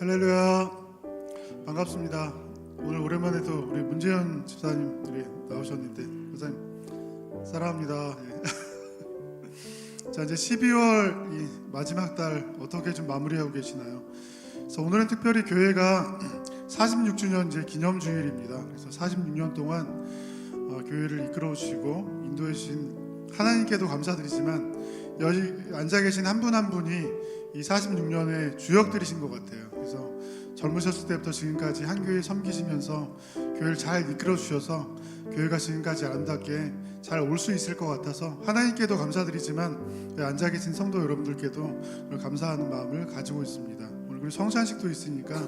할렐루야, 반갑습니다. 오늘 오랜만에 또 우리 문재현 집사님들이 나오셨는데 집사님 사랑합니다. 자, 이제 12월 이 마지막 달 어떻게 좀 마무리하고 계시나요? 그래서 오늘은 특별히 교회가 46주년 이제 기념 주일입니다. 그래서 46년 동안 교회를 이끌어 주시고 인도해 주신 하나님께도 감사드리지만 여기 앉아 계신 한 분 한 분이 이 46년의 주역들이신 것 같아요. 그래서 젊으셨을 때부터 지금까지 한 교회 섬기시면서 교회를 잘 이끌어 주셔서 교회가 지금까지 아름답게 잘 올 수 있을 것 같아서 하나님께도 감사드리지만 앉아 계신 성도 여러분들께도 감사하는 마음을 가지고 있습니다. 오늘 그리고 성찬식도 있으니까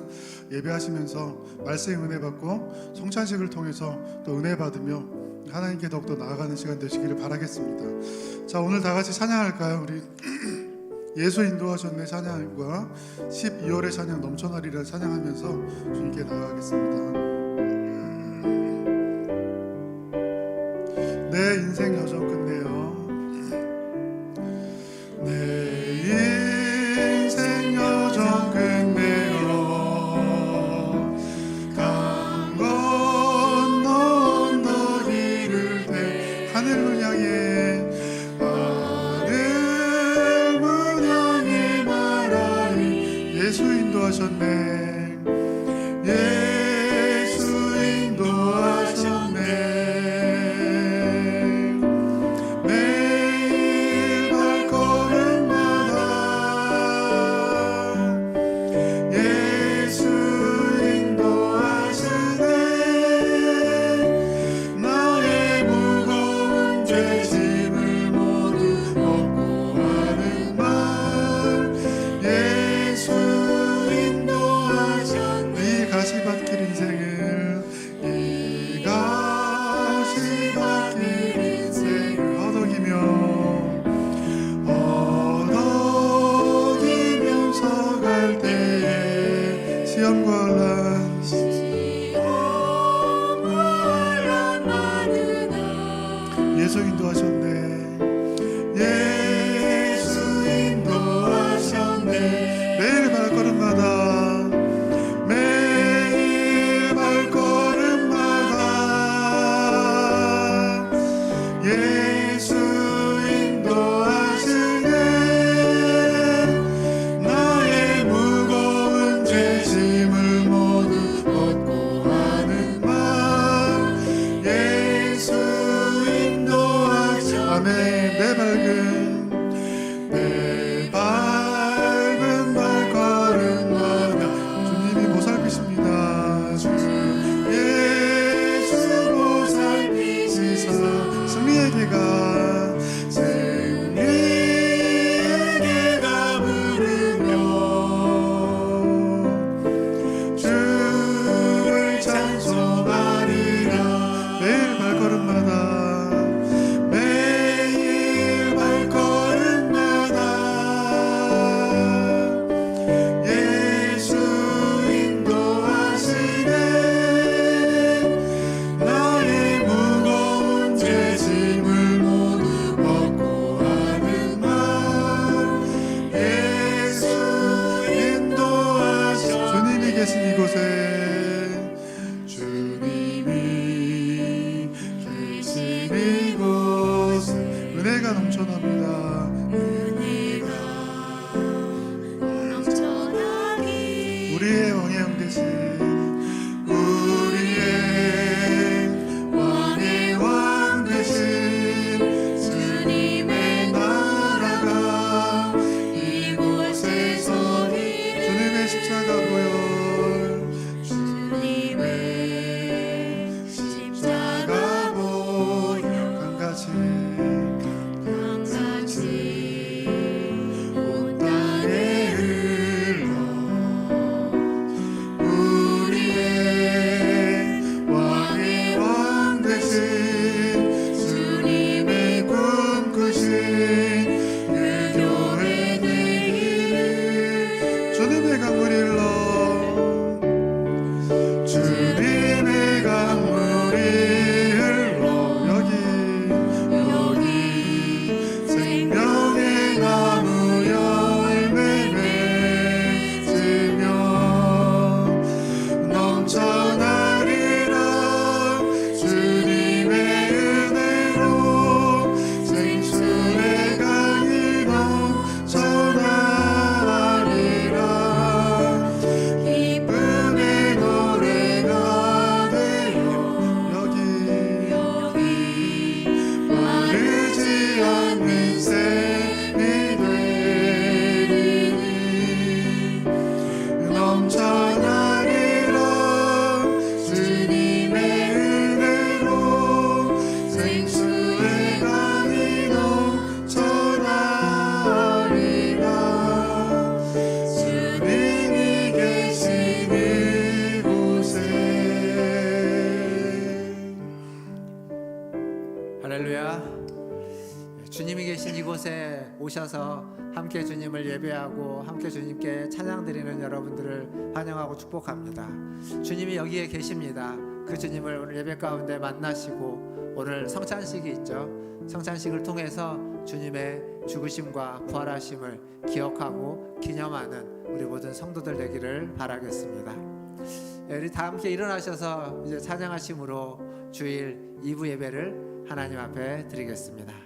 예배하시면서 말씀의 은혜 받고 성찬식을 통해서 또 은혜 받으며 하나님께 더욱더 나아가는 시간 되시기를 바라겠습니다. 자, 오늘 다 같이 찬양할까요? 우리 예수 인도하셨네 찬양과 12월의 찬양 넘쳐나리라 찬양하면서 주님께 나아가겠습니다. 내 인생 여정 끝내요. 내 인생 여정 끝내요. 강 건너 언덕이를 대 하늘을 향해 예수 인도하셨네. 예수 인도하셨네. 매일 발걸음마다 예수 인도하시네. 나의 무거운 죄짐을 모두 벗고 하는 말 예수 가시밭길 인생을 이 가시밭길 인생을 허덕이면서 갈 때에 시험과 혼란 많으나 예수 인도하셨네. 예수 인도하셨네. 매일 발걸음마다 예수 인도하시네. 나의 무거운 죄짐을 모두 벗고 하는 말 예수 인도하시네. 이곳에 오셔서 함께 주님을 예배하고 함께 주님께 찬양 드리는 여러분들을 환영하고 축복합니다. 주님이 여기에 계십니다. 그 주님을 오늘 예배 가운데 만나시고 오늘 성찬식이 있죠. 성찬식을 통해서 주님의 죽으심과 부활하심을 기억하고 기념하는 우리 모든 성도들 되기를 바라겠습니다. 우리 다 함께 일어나셔서 이제 찬양하심으로 주일 2부 예배를 하나님 앞에 드리겠습니다.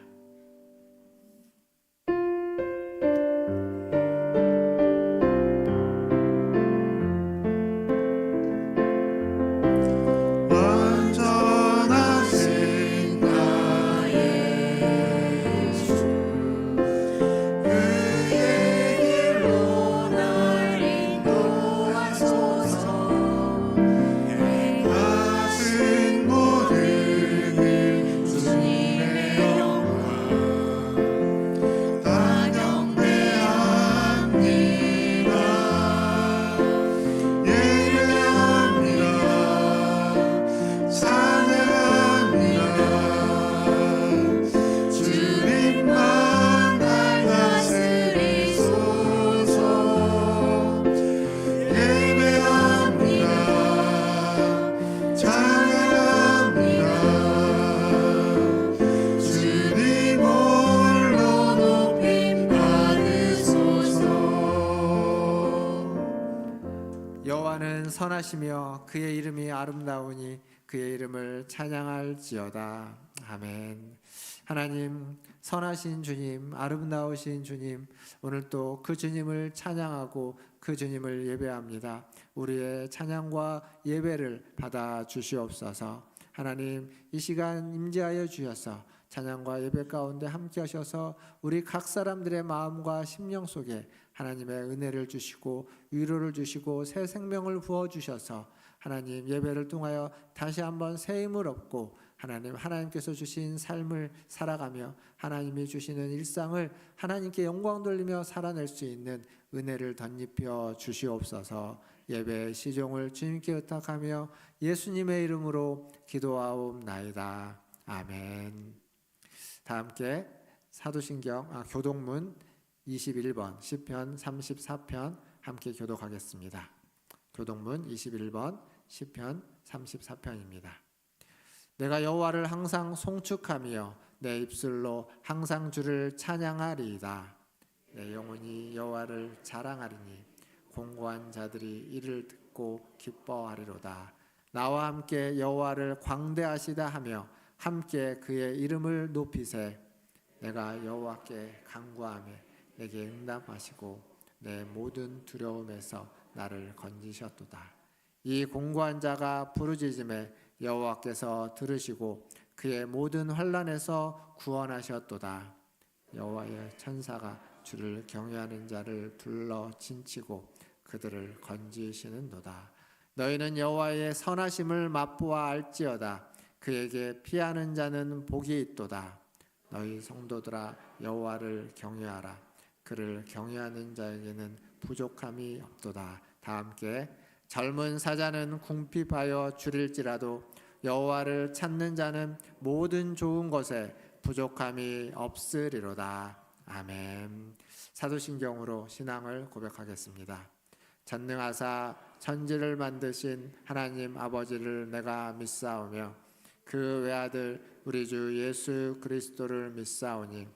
여호와는 선하시며 그의 이름이 아름다우니 그의 이름을 찬양할지어다. 아멘. 하나님, 선하신 주님, 아름다우신 주님, 오늘 또 그 주님을 찬양하고 그 주님을 예배합니다. 우리의 찬양과 예배를 받아 주시옵소서. 하나님, 이 시간 임재하여 주셔서 찬양과 예배 가운데 함께 하셔서 우리 각 사람들의 마음과 심령 속에 하나님의 은혜를 주시고 위로를 주시고 새 생명을 부어주셔서 하나님 예배를 통하여 다시 한번 새 힘을 얻고 하나님께서 주신 삶을 살아가며 하나님이 주시는 일상을 하나님께 영광 돌리며 살아낼 수 있는 은혜를 덧입혀 주시옵소서. 예배의 시종을 주님께 의탁하며 예수님의 이름으로 기도하옵나이다. 아멘. 다 함께 사도신경 교독문 21번 시편 34편 함께 교독하겠습니다. 교독문 21번 시편 34편입니다. 내가 여호와를 항상 송축하며 내 입술로 항상 주를 찬양하리이다. 내 영혼이 여호와를 자랑하리니 공고한 자들이 이를 듣고 기뻐하리로다. 나와 함께 여호와를 광대하시다 하며 함께 그의 이름을 높이세. 내가 여호와께 간구하며 내게 응답하시고 내 모든 두려움에서 나를 건지셨도다. 이 공고한 자가 부르짖음에 여호와께서 들으시고 그의 모든 환난에서 구원하셨도다. 여호와의 천사가 주를 경외하는 자를 불러 진치고 그들을 건지시는도다. 너희는 여호와의 선하심을 맛보아 알지어다. 그에게 피하는 자는 복이 있도다. 너희 성도들아 여호와를 경외하라. 그를 경외하는 자에게는 부족함이 없도다. 다 함께 젊은 사자는 궁핍하여 줄일지라도 여호와를 찾는 자는 모든 좋은 것에 부족함이 없으리로다. 아멘. 사도신경으로 신앙을 고백하겠습니다. 전능하사 천지를 만드신 하나님 아버지를 내가 믿사오며 그 외아들 우리 주 예수 그리스도를 믿사오니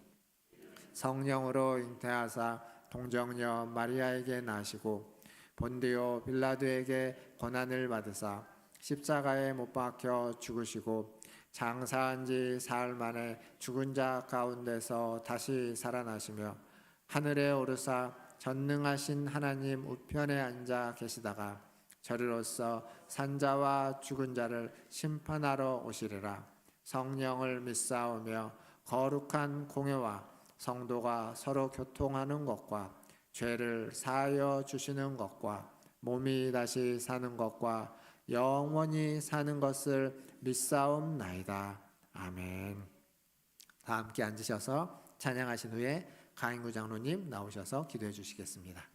성령으로 잉태하사 동정녀 마리아에게 나시고 본디오 빌라도에게 고난을 받으사 십자가에 못 박혀 죽으시고 장사한 지 사흘 만에 죽은 자 가운데서 다시 살아나시며 하늘에 오르사 전능하신 하나님 우편에 앉아 계시다가 저리로서 산자와 죽은 자를 심판하러 오시리라. 성령을 믿사오며 거룩한 공회와 성도가 서로 교통하는 것과 죄를 사하여 주시는 것과 몸이 다시 사는 것과 영원히 사는 것을 믿사옵나이다. 아멘. 다 함께 앉으셔서 찬양하신 후에 가인구 장로님 나오셔서 기도해 주시겠습니다.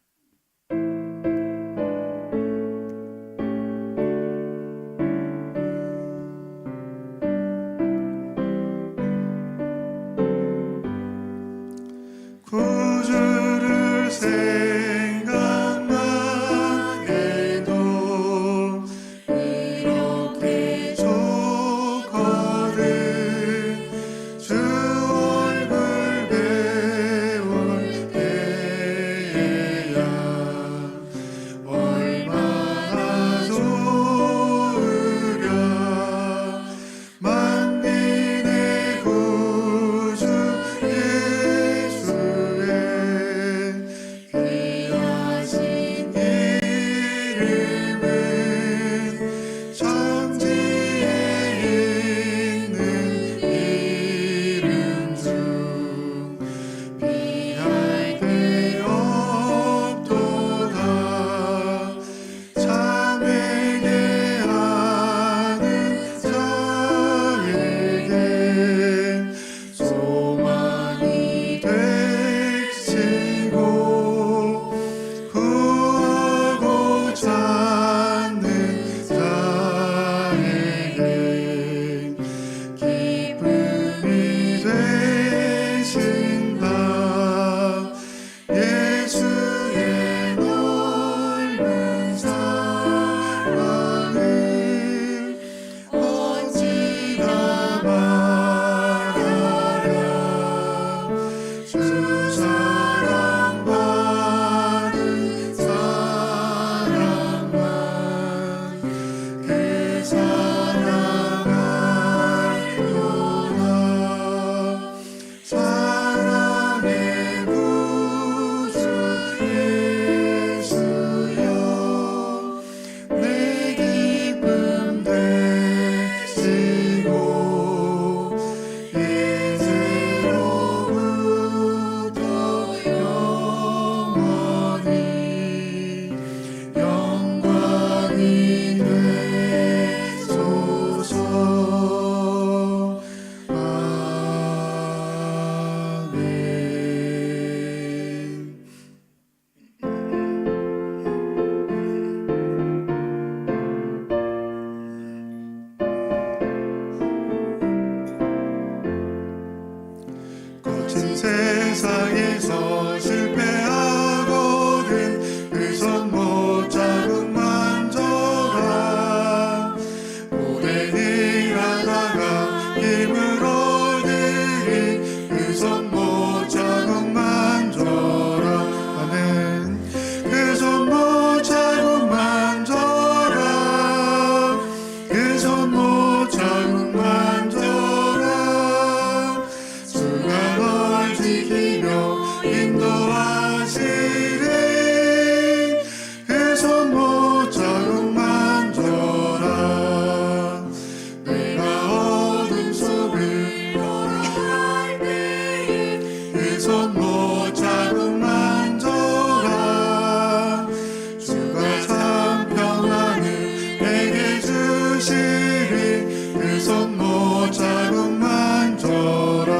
손 못 자국 만져라.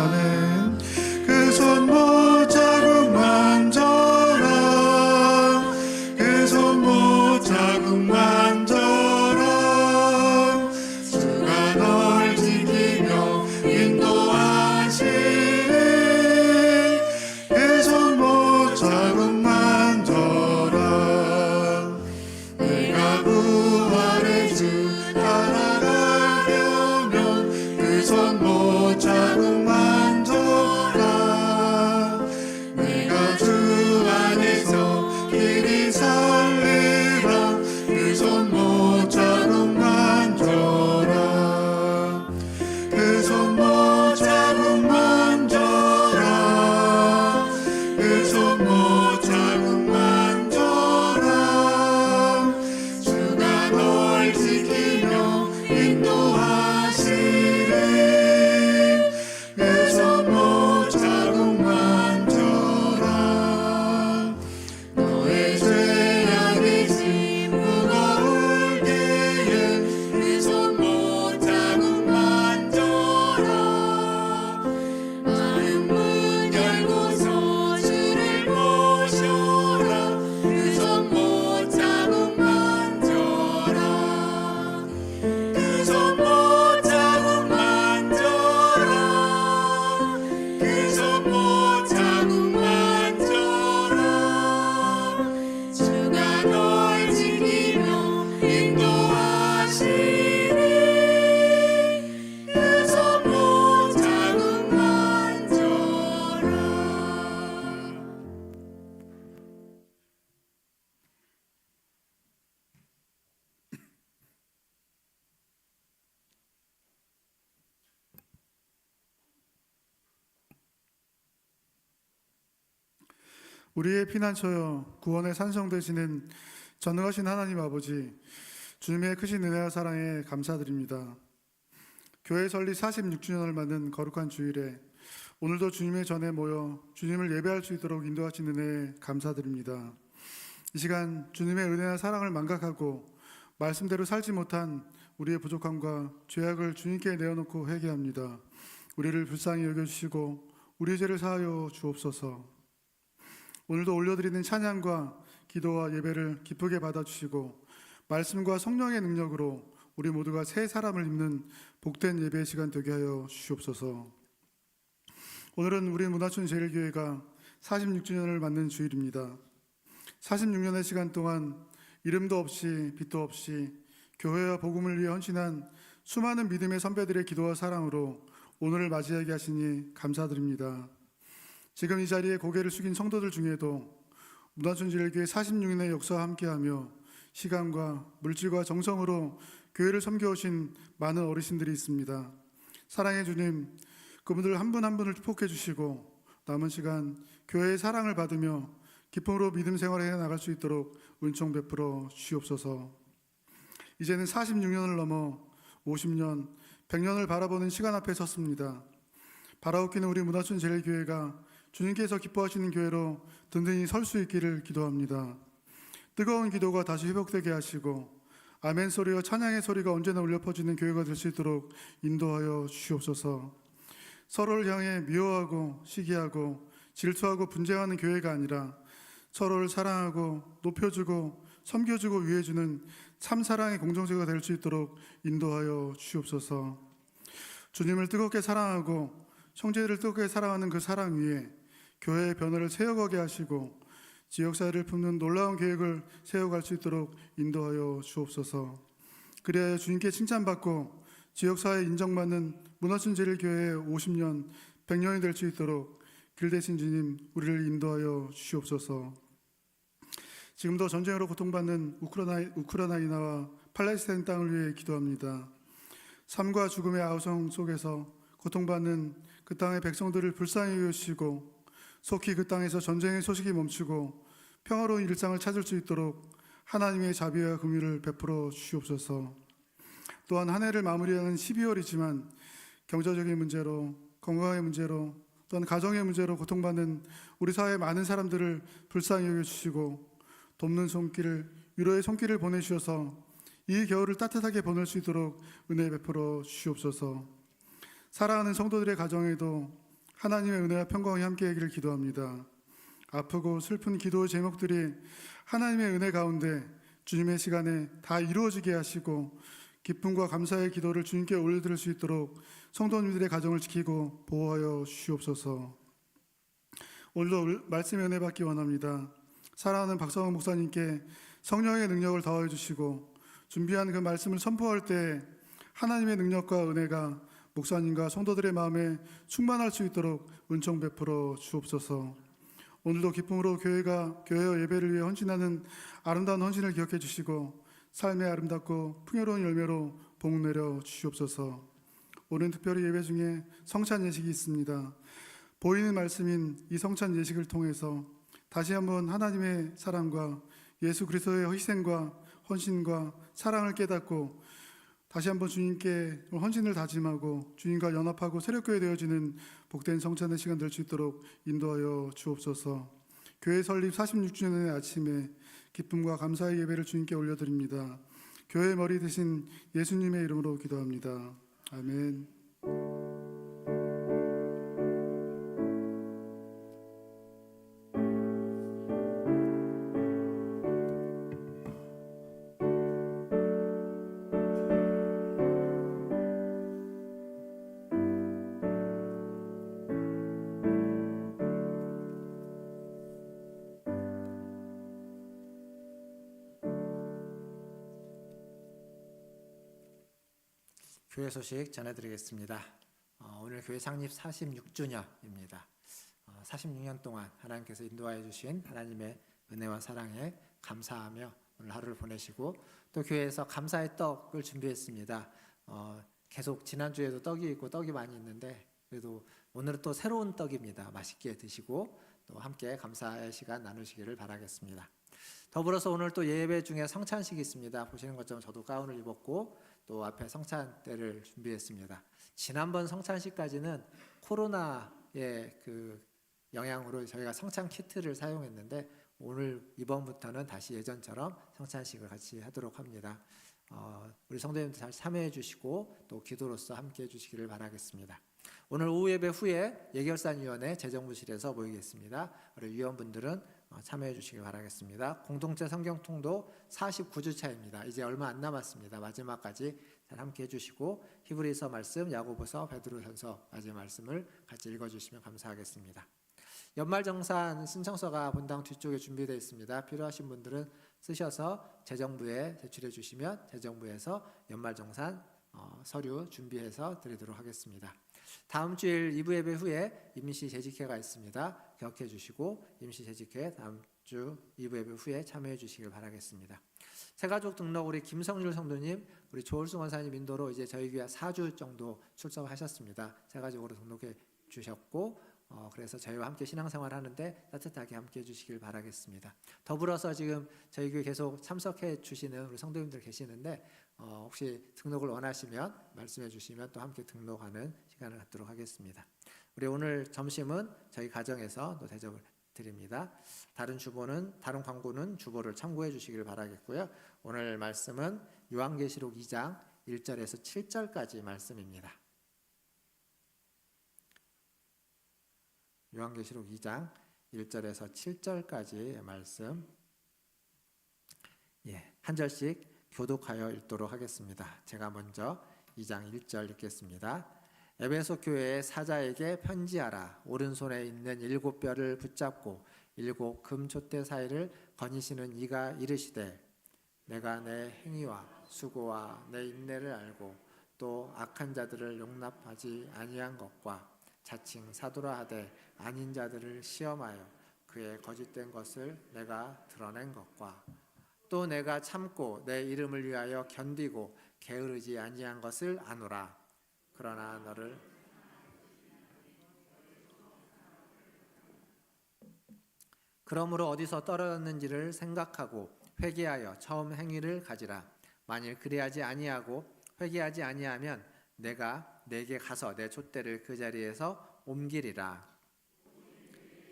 아멘. 그 손 못 자국 만져라. 그 손 못 자국 만져라. 주가 널 지키며 인도하시리. 그 손 못 자국 만져라. 내가 부활의 주 따라가려면 그 손 못 자국 만져라. 내가 주 안에서 길이 살리라. 그 손 못 자국 만져라. 그 손 못 자국 만져라. 그 손 못 자국 만져라. 주가 널 지키며 인도하시리. 그 손 못 자국 만져라. 너의 죄악의 짐 무거울 때에 그 손 못 자국 만져라. 마음 문 열고서 주를 모셔라. 그 손 못 자국 만져라. 그 손 못 자국 만져라. 그 손 못 자국 만져라. 주가 널 지키며 인도하시리. 그 손 못 자국 만져라. 우리의 피난처여 구원의 산성 되시는 전능하신 하나님 아버지, 주님의 크신 은혜와 사랑에 감사드립니다. 교회 설립 46주년을 맞는 거룩한 주일에 오늘도 주님의 전에 모여 주님을 예배할 수 있도록 인도하신 은혜에 감사드립니다. 이 시간 주님의 은혜와 사랑을 망각하고 말씀대로 살지 못한 우리의 부족함과 죄악을 주님께 내어놓고 회개합니다. 우리를 불쌍히 여겨주시고 우리 죄를 사하여 주옵소서. 오늘도 올려드리는 찬양과 기도와 예배를 기쁘게 받아주시고 말씀과 성령의 능력으로 우리 모두가 새 사람을 입는 복된 예배의 시간 되게 하여 주시옵소서. 오늘은 우리 문화촌 제일교회가 46주년을 맞는 주일입니다. 46년의 시간 동안 이름도 없이 빛도 없이 교회와 복음을 위해 헌신한 수많은 믿음의 선배들의 기도와 사랑으로 오늘을 맞이하게 하시니 감사드립니다. 지금 이 자리에 고개를 숙인 성도들 중에도 문화촌 제일교회 46년의 역사와 함께하며 시간과 물질과 정성으로 교회를 섬겨오신 많은 어르신들이 있습니다. 사랑의 주님, 그분들 한 분 한 분을 축복해 주시고 남은 시간 교회의 사랑을 받으며 기쁨으로 믿음 생활을 해나갈 수 있도록 은총 베풀어 주시옵소서. 이제는 46년을 넘어 50년, 100년을 바라보는 시간 앞에 섰습니다. 바라옵기는 우리 문화촌 제일교회가 주님께서 기뻐하시는 교회로 든든히 설 수 있기를 기도합니다. 뜨거운 기도가 다시 회복되게 하시고 아멘 소리와 찬양의 소리가 언제나 울려 퍼지는 교회가 될 수 있도록 인도하여 주시옵소서. 서로를 향해 미워하고 시기하고 질투하고 분쟁하는 교회가 아니라 서로를 사랑하고 높여주고 섬겨주고 위해주는 참 사랑의 공동체가 될 수 있도록 인도하여 주시옵소서. 주님을 뜨겁게 사랑하고 형제들을 뜨겁게 사랑하는 그 사랑 위에 교회의 변화를 세워가게 하시고 지역사회를 품는 놀라운 계획을 세워갈 수 있도록 인도하여 주옵소서. 그래야 주님께 칭찬받고 지역사회에 인정받는 문화촌 제일교회의 50년, 100년이 될 수 있도록 길 대신 주님 우리를 인도하여 주시옵소서. 지금도 전쟁으로 고통받는 우크라이나와 팔레스타인 땅을 위해 기도합니다. 삶과 죽음의 아우성 속에서 고통받는 그 땅의 백성들을 불쌍히 여기시고 속히 그 땅에서 전쟁의 소식이 멈추고 평화로운 일상을 찾을 수 있도록 하나님의 자비와 긍휼을 베풀어 주시옵소서. 또한 한 해를 마무리하는 12월이지만 경제적인 문제로, 건강의 문제로, 또한 가정의 문제로 고통받는 우리 사회의 많은 사람들을 불쌍히 여겨주시고 돕는 손길을, 위로의 손길을 보내주셔서 이 겨울을 따뜻하게 보낼 수 있도록 은혜 베풀어 주시옵소서. 사랑하는 성도들의 가정에도 하나님의 은혜와 평강이 함께하기를 기도합니다. 아프고 슬픈 기도 제목들이 하나님의 은혜 가운데 주님의 시간에 다 이루어지게 하시고 기쁨과 감사의 기도를 주님께 올려드릴 수 있도록 성도님들의 가정을 지키고 보호하여 주시옵소서. 오늘도 말씀의 은혜 받기 원합니다. 사랑하는 박성원 목사님께 성령의 능력을 더하여 주시고 준비한 그 말씀을 선포할 때 하나님의 능력과 은혜가 목사님과 성도들의 마음에 충만할 수 있도록 은총 베풀어 주옵소서. 오늘도 기쁨으로 교회와 예배를 위해 헌신하는 아름다운 헌신을 기억해 주시고 삶의 아름답고 풍요로운 열매로 복 내려 주시옵소서. 오늘 특별히 예배 중에 성찬 예식이 있습니다. 보이는 말씀인 이 성찬 예식을 통해서 다시 한번 하나님의 사랑과 예수 그리스도의 희생과 헌신과 사랑을 깨닫고 다시 한번 주님께 헌신을 다짐하고 주님과 연합하고 새롭게 되어지는 복된 성찬의 시간 될 수 있도록 인도하여 주옵소서. 교회 설립 46주년의 아침에 기쁨과 감사의 예배를 주님께 올려드립니다. 교회 머리 대신 예수님의 이름으로 기도합니다. 아멘. 교회 소식 전해드리겠습니다. 오늘 교회 창립 46주년입니다. 46년 동안 하나님께서 인도하여 주신 하나님의 은혜와 사랑에 감사하며 오늘 하루를 보내시고 또 교회에서 감사의 떡을 준비했습니다. 계속 지난주에도 떡이 있고 떡이 많이 있는데 그래도 오늘은 또 새로운 떡입니다. 맛있게 드시고 또 함께 감사의 시간 나누시기를 바라겠습니다. 더불어서 오늘 또 예배 중에 성찬식이 있습니다. 보시는 것처럼 저도 가운을 입었고 또 앞에 성찬 때를 준비했습니다. 지난번 성찬식까지는 코로나의 그 영향으로 저희가 성찬 키트를 사용했는데 오늘 이번부터는 다시 예전처럼 성찬식을 같이 하도록 합니다. 우리 성도님들 잘 참여해 주시고 또 기도로서 함께 해 주시기를 바라겠습니다. 오늘 오후 예배 후에 예결산위원회 재정부실에서 모이겠습니다. 우리 위원분들은 참여해 주시길 바라겠습니다. 공동체 성경통도 49주차입니다. 이제 얼마 안 남았습니다. 마지막까지 잘 함께 해주시고 히브리서 말씀, 야고보서, 베드로전서 마지막 말씀을 같이 읽어주시면 감사하겠습니다. 연말정산 신청서가 본당 뒤쪽에 준비되어 있습니다. 필요하신 분들은 쓰셔서 재정부에 제출해 주시면 재정부에서 연말정산 서류 준비해서 드리도록 하겠습니다. 다음 주일 2부 예배 후에 임시 재직회가 있습니다. 기억해 주시고 임시 재직회 다음 주 2부 예배 후에 참여해 주시길 바라겠습니다. 새가족 등록 우리 김성률 성도님, 우리 조을승 원사님 인도로 이제 저희 교회 4주 정도 출석하셨습니다. 새가족으로 등록해 주셨고 그래서 저희와 함께 신앙생활 하는데 따뜻하게 함께 해주시길 바라겠습니다. 더불어서 지금 저희 교회 계속 참석해 주시는 우리 성도님들 계시는데 혹시 등록을 원하시면 말씀해 주시면 또 함께 등록하는 시간을 갖도록 하겠습니다. 우리 오늘 점심은 저희 가정에서 또 대접을 드립니다. 다른 광고는 주보를 참고해 주시길 바라겠고요. 오늘 말씀은 요한계시록 2장 1절에서 7절까지 말씀입니다. 요한계시록 2장 1절에서 7절까지의 말씀 한 절씩 교독하여 읽도록 하겠습니다. 제가 먼저 2장 1절 읽겠습니다. 에베소 교회의 사자에게 편지하라. 오른손에 있는 7뼈를 붙잡고 7 금촛대 사이를 거니시는 이가 이르시되 내가 내 행위와 수고와 내 인내를 알고 또 악한 자들을 용납하지 아니한 것과 자칭 사도라 하되 아닌 자들을 시험하여 그의 거짓된 것을 내가 드러낸 것과 또 내가 참고 내 이름을 위하여 견디고 게으르지 아니한 것을 아노라. 그러나 너를 그러므로 어디서 떨어졌는지를 생각하고 회개하여 처음 행위를 가지라. 만일 그리하지 아니하고 회개하지 아니하면 내가 내게 가서 내 촛대를 그 자리에서 옮기리라.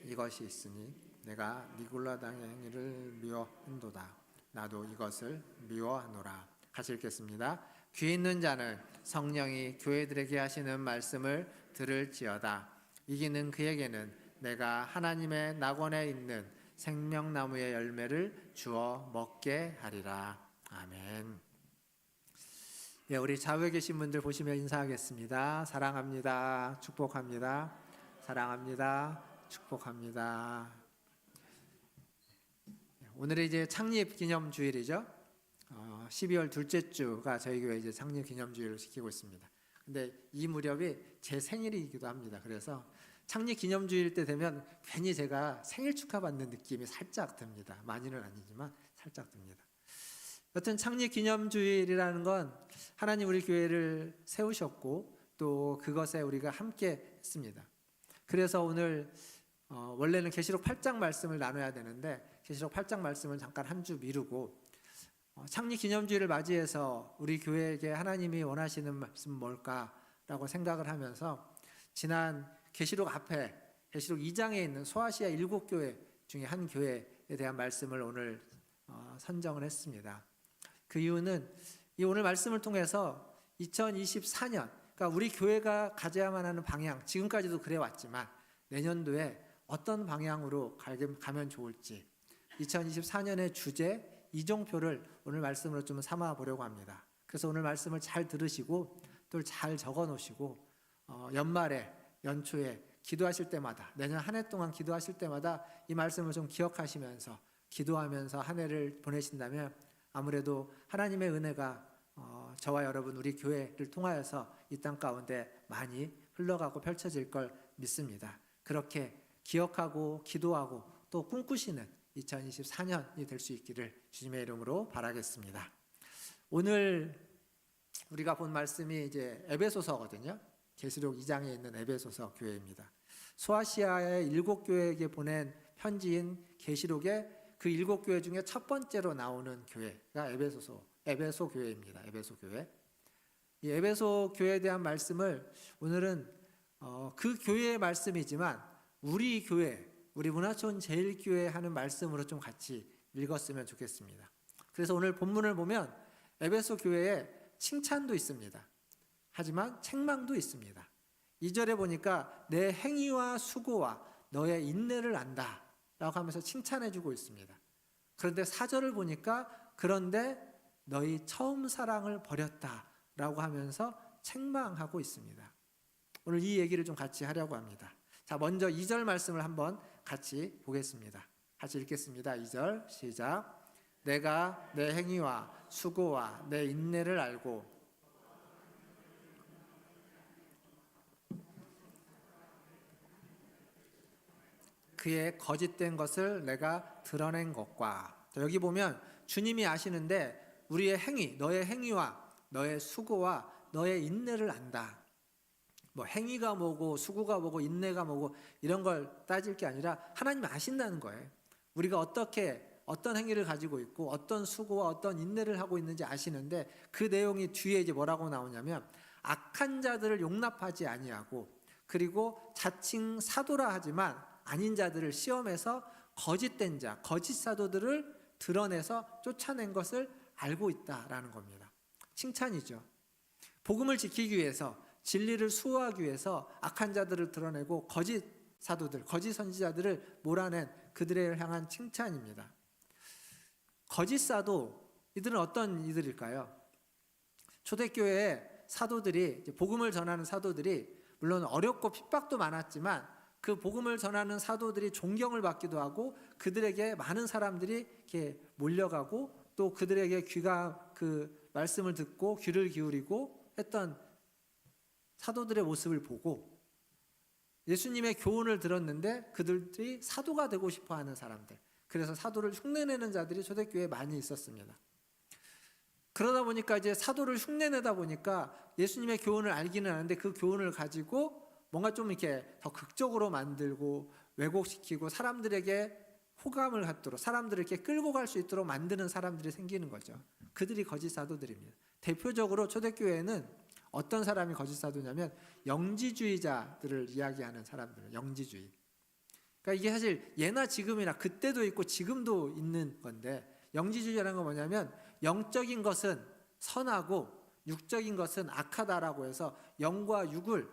이것이 있으니 내가 니골라당의 행위를 미워한도다. 나도 이것을 미워하노라. 같이 읽겠습니다. 귀 있는 자는 성령이 교회들에게 하시는 말씀을 들을지어다. 이기는 그에게는 내가 하나님의 낙원에 있는 생명나무의 열매를 주어 먹게 하리라. 아멘. 예, 우리 좌우에 계신 분들 보시며 인사하겠습니다. 사랑합니다. 축복합니다. 사랑합니다. 축복합니다. 오늘은 이제 창립 기념 주일이죠. 12월 둘째 주가 저희 교회 이제 창립 기념 주일을 지키고 있습니다. 근데 이 무렵이 제 생일이기도 합니다. 그래서 창립 기념 주일 때 되면 괜히 제가 생일 축하받는 느낌이 살짝 듭니다. 많이는 아니지만 살짝 듭니다. 여튼 창립 기념 주일이라는 건 하나님 우리 교회를 세우셨고 또 그것에 우리가 함께 했습니다. 그래서 오늘 원래는 계시록 8장 말씀을 나눠야 되는데 계시록 8장 말씀을 잠깐 한 주 미루고 창립 기념주일을 맞이해서 우리 교회에게 하나님이 원하시는 말씀 뭘까라고 생각을 하면서 지난 계시록 앞에 계시록 2장에 있는 소아시아 7교회 중에 한 교회에 대한 말씀을 오늘 선정을 했습니다. 그 이유는 이 오늘 말씀을 통해서 2024년 그러니까 우리 교회가 가져야만 하는 방향 지금까지도 그래 왔지만 내년도에 어떤 방향으로 가면 좋을지 2024년의 주제 이종표를 오늘 말씀으로 좀 삼아 보려고 합니다. 그래서 오늘 말씀을 잘 들으시고 또 잘 적어 놓으시고 연말에 연초에 기도하실 때마다 내년 한 해 동안 기도하실 때마다 이 말씀을 좀 기억하시면서 기도하면서 한 해를 보내신다면 아무래도 하나님의 은혜가 저와 여러분 우리 교회를 통하여서 이 땅 가운데 많이 흘러가고 펼쳐질 걸 믿습니다. 그렇게 기억하고 기도하고 또 꿈꾸시는 2024년이 될 수 있기를 주님의 이름으로 바라겠습니다. 오늘 우리가 본 말씀이 이제 에베소서거든요. 계시록 2장에 있는 에베소서 교회입니다. 소아시아의 7교회에게 보낸 편지인 계시록의 그 7교회 중에 첫 번째로 나오는 교회가 에베소 교회입니다. 에베소 교회. 이 에베소 교회에 대한 말씀을 오늘은 그 교회의 말씀이지만 우리 교회, 우리 문화촌 제일교회 하는 말씀으로 좀 같이 읽었으면 좋겠습니다. 그래서 오늘 본문을 보면 에베소 교회에 칭찬도 있습니다. 하지만 책망도 있습니다. 2절에 보니까 내 행위와 수고와 너의 인내를 안다 라고 하면서 칭찬해주고 있습니다. 그런데 4절을 보니까 그런데 너희 처음 사랑을 버렸다 라고 하면서 책망하고 있습니다. 오늘 이 얘기를 좀 같이 하려고 합니다. 자, 먼저 2절 말씀을 한번 같이 보겠습니다. 같이 읽겠습니다. 2절 시작. 내가 내 행위와 수고와 내 인내를 알고 그의 거짓된 것을 내가 드러낸 것과 여기 보면 주님이 아시는데 우리의 행위, 너의 행위와 너의 수고와 너의 인내를 안다. 뭐 행위가 뭐고 수고가 뭐고 인내가 뭐고 이런 걸 따질 게 아니라 하나님이 아신다는 거예요. 우리가 어떤 행위를 가지고 있고 어떤 수고와 어떤 인내를 하고 있는지 아시는데 그 내용이 뒤에 이제 뭐라고 나오냐면 악한 자들을 용납하지 아니하고 그리고 자칭 사도라 하지만 아닌 자들을 시험해서 거짓된 자, 거짓 사도들을 드러내서 쫓아낸 것을 알고 있다라는 겁니다. 칭찬이죠. 복음을 지키기 위해서 진리를 수호하기 위해서 악한 자들을 드러내고 거짓 사도들, 거짓 선지자들을 몰아낸 그들을 향한 칭찬입니다. 거짓 사도, 이들은 어떤 이들일까요? 초대교회의 사도들이, 복음을 전하는 사도들이 물론 어렵고 핍박도 많았지만 그 복음을 전하는 사도들이 존경을 받기도 하고 그들에게 많은 사람들이 이렇게 몰려가고 또 그들에게 귀가 그 말씀을 듣고 귀를 기울이고 했던 사도들의 모습을 보고 예수님의 교훈을 들었는데 그들이 사도가 되고 싶어하는 사람들, 그래서 사도를 흉내내는 자들이 초대교회에 많이 있었습니다. 그러다 보니까 이제 사도를 흉내내다 보니까 예수님의 교훈을 알기는 아는데 그 교훈을 가지고 뭔가 좀 이렇게 더 극적으로 만들고 왜곡시키고 사람들에게 호감을 갖도록 사람들을 이렇게 끌고 갈 수 있도록 만드는 사람들이 생기는 거죠. 그들이 거짓 사도들입니다. 대표적으로 초대교회에는 어떤 사람이 거짓 사도냐면 영지주의자들을 이야기하는 사람들, 영지주의. 그러니까 이게 사실 예나 지금이나 그때도 있고 지금도 있는 건데 영지주의라는 건 뭐냐면 영적인 것은 선하고 육적인 것은 악하다라고 해서 영과 육을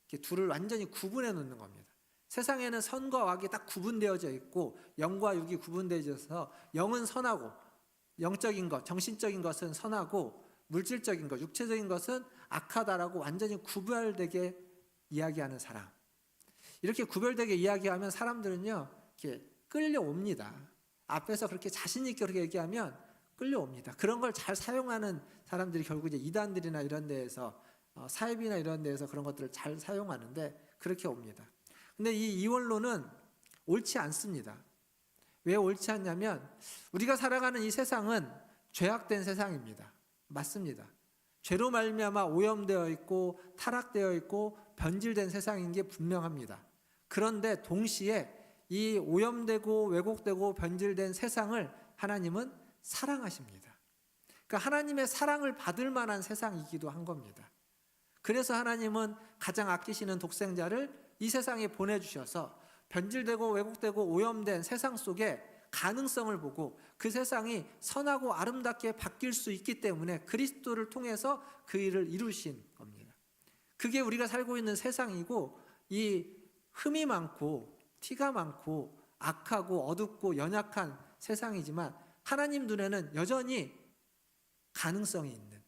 이렇게 둘을 완전히 구분해 놓는 겁니다. 세상에는 선과 악이 딱 구분되어져 있고 영과 육이 구분되어져 있어서 영은 선하고 영적인 것, 정신적인 것은 선하고 물질적인 것, 육체적인 것은 악하다라고 완전히 구별되게 이야기하는 사람. 이렇게 구별되게 이야기하면 사람들은요, 이렇게 끌려옵니다. 앞에서 그렇게 자신 있게 그렇게 얘기하면 끌려옵니다. 그런 걸 잘 사용하는 사람들이 결국 이제 이단들이나 이런 데에서 사입이나 이런 데에서 그런 것들을 잘 사용하는데 그렇게 옵니다. 근데 이 이원론은 옳지 않습니다. 왜 옳지 않냐면 우리가 살아가는 이 세상은 죄악된 세상입니다. 맞습니다. 죄로 말미암아 오염되어 있고 타락되어 있고 변질된 세상인 게 분명합니다. 그런데 동시에 이 오염되고 왜곡되고 변질된 세상을 하나님은 사랑하십니다. 그러니까 하나님의 사랑을 받을 만한 세상이기도 한 겁니다. 그래서 하나님은 가장 아끼시는 독생자를 이 세상에 보내주셔서 변질되고 왜곡되고 오염된 세상 속에 가능성을 보고 그 세상이 선하고 아름답게 바뀔 수 있기 때문에 그리스도를 통해서 그 일을 이루신 겁니다. 그게 우리가 살고 있는 세상이고 이 흠이 많고 티가 많고 악하고 어둡고 연약한 세상이지만 하나님 눈에는 여전히 가능성이 있는,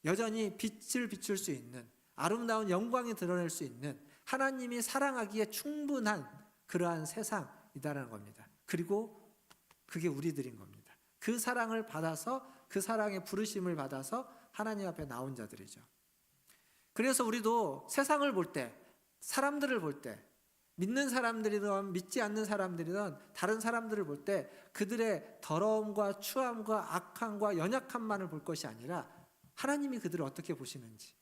여전히 빛을 비출 수 있는, 아름다운 영광이 드러낼 수 있는 하나님이 사랑하기에 충분한 그러한 세상이다라는 겁니다. 그리고 그게 우리들인 겁니다. 그 사랑을 받아서 그 사랑의 부르심을 받아서 하나님 앞에 나온 자들이죠. 그래서 우리도 세상을 볼 때, 사람들을 볼 때, 믿는 사람들이든 믿지 않는 사람들이든 다른 사람들을 볼 때 그들의 더러움과 추함과 악함과 연약함만을 볼 것이 아니라 하나님이 그들을 어떻게 보시는지,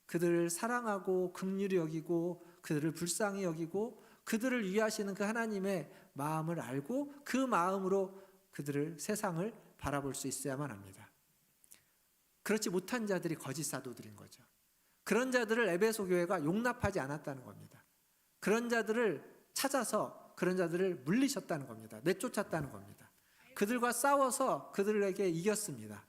그들을 사랑하고 긍휼히 여기고 그들을 불쌍히 여기고 그들을 위하시는 그 하나님의 마음을 알고 그 마음으로 그들을 세상을 바라볼 수 있어야만 합니다. 그렇지 못한 자들이 거짓 사도들인 거죠. 그런 자들을 에베소 교회가 용납하지 않았다는 겁니다. 그런 자들을 찾아서 그런 자들을 물리셨다는 겁니다. 내쫓았다는 겁니다. 그들과 싸워서 그들에게 이겼습니다.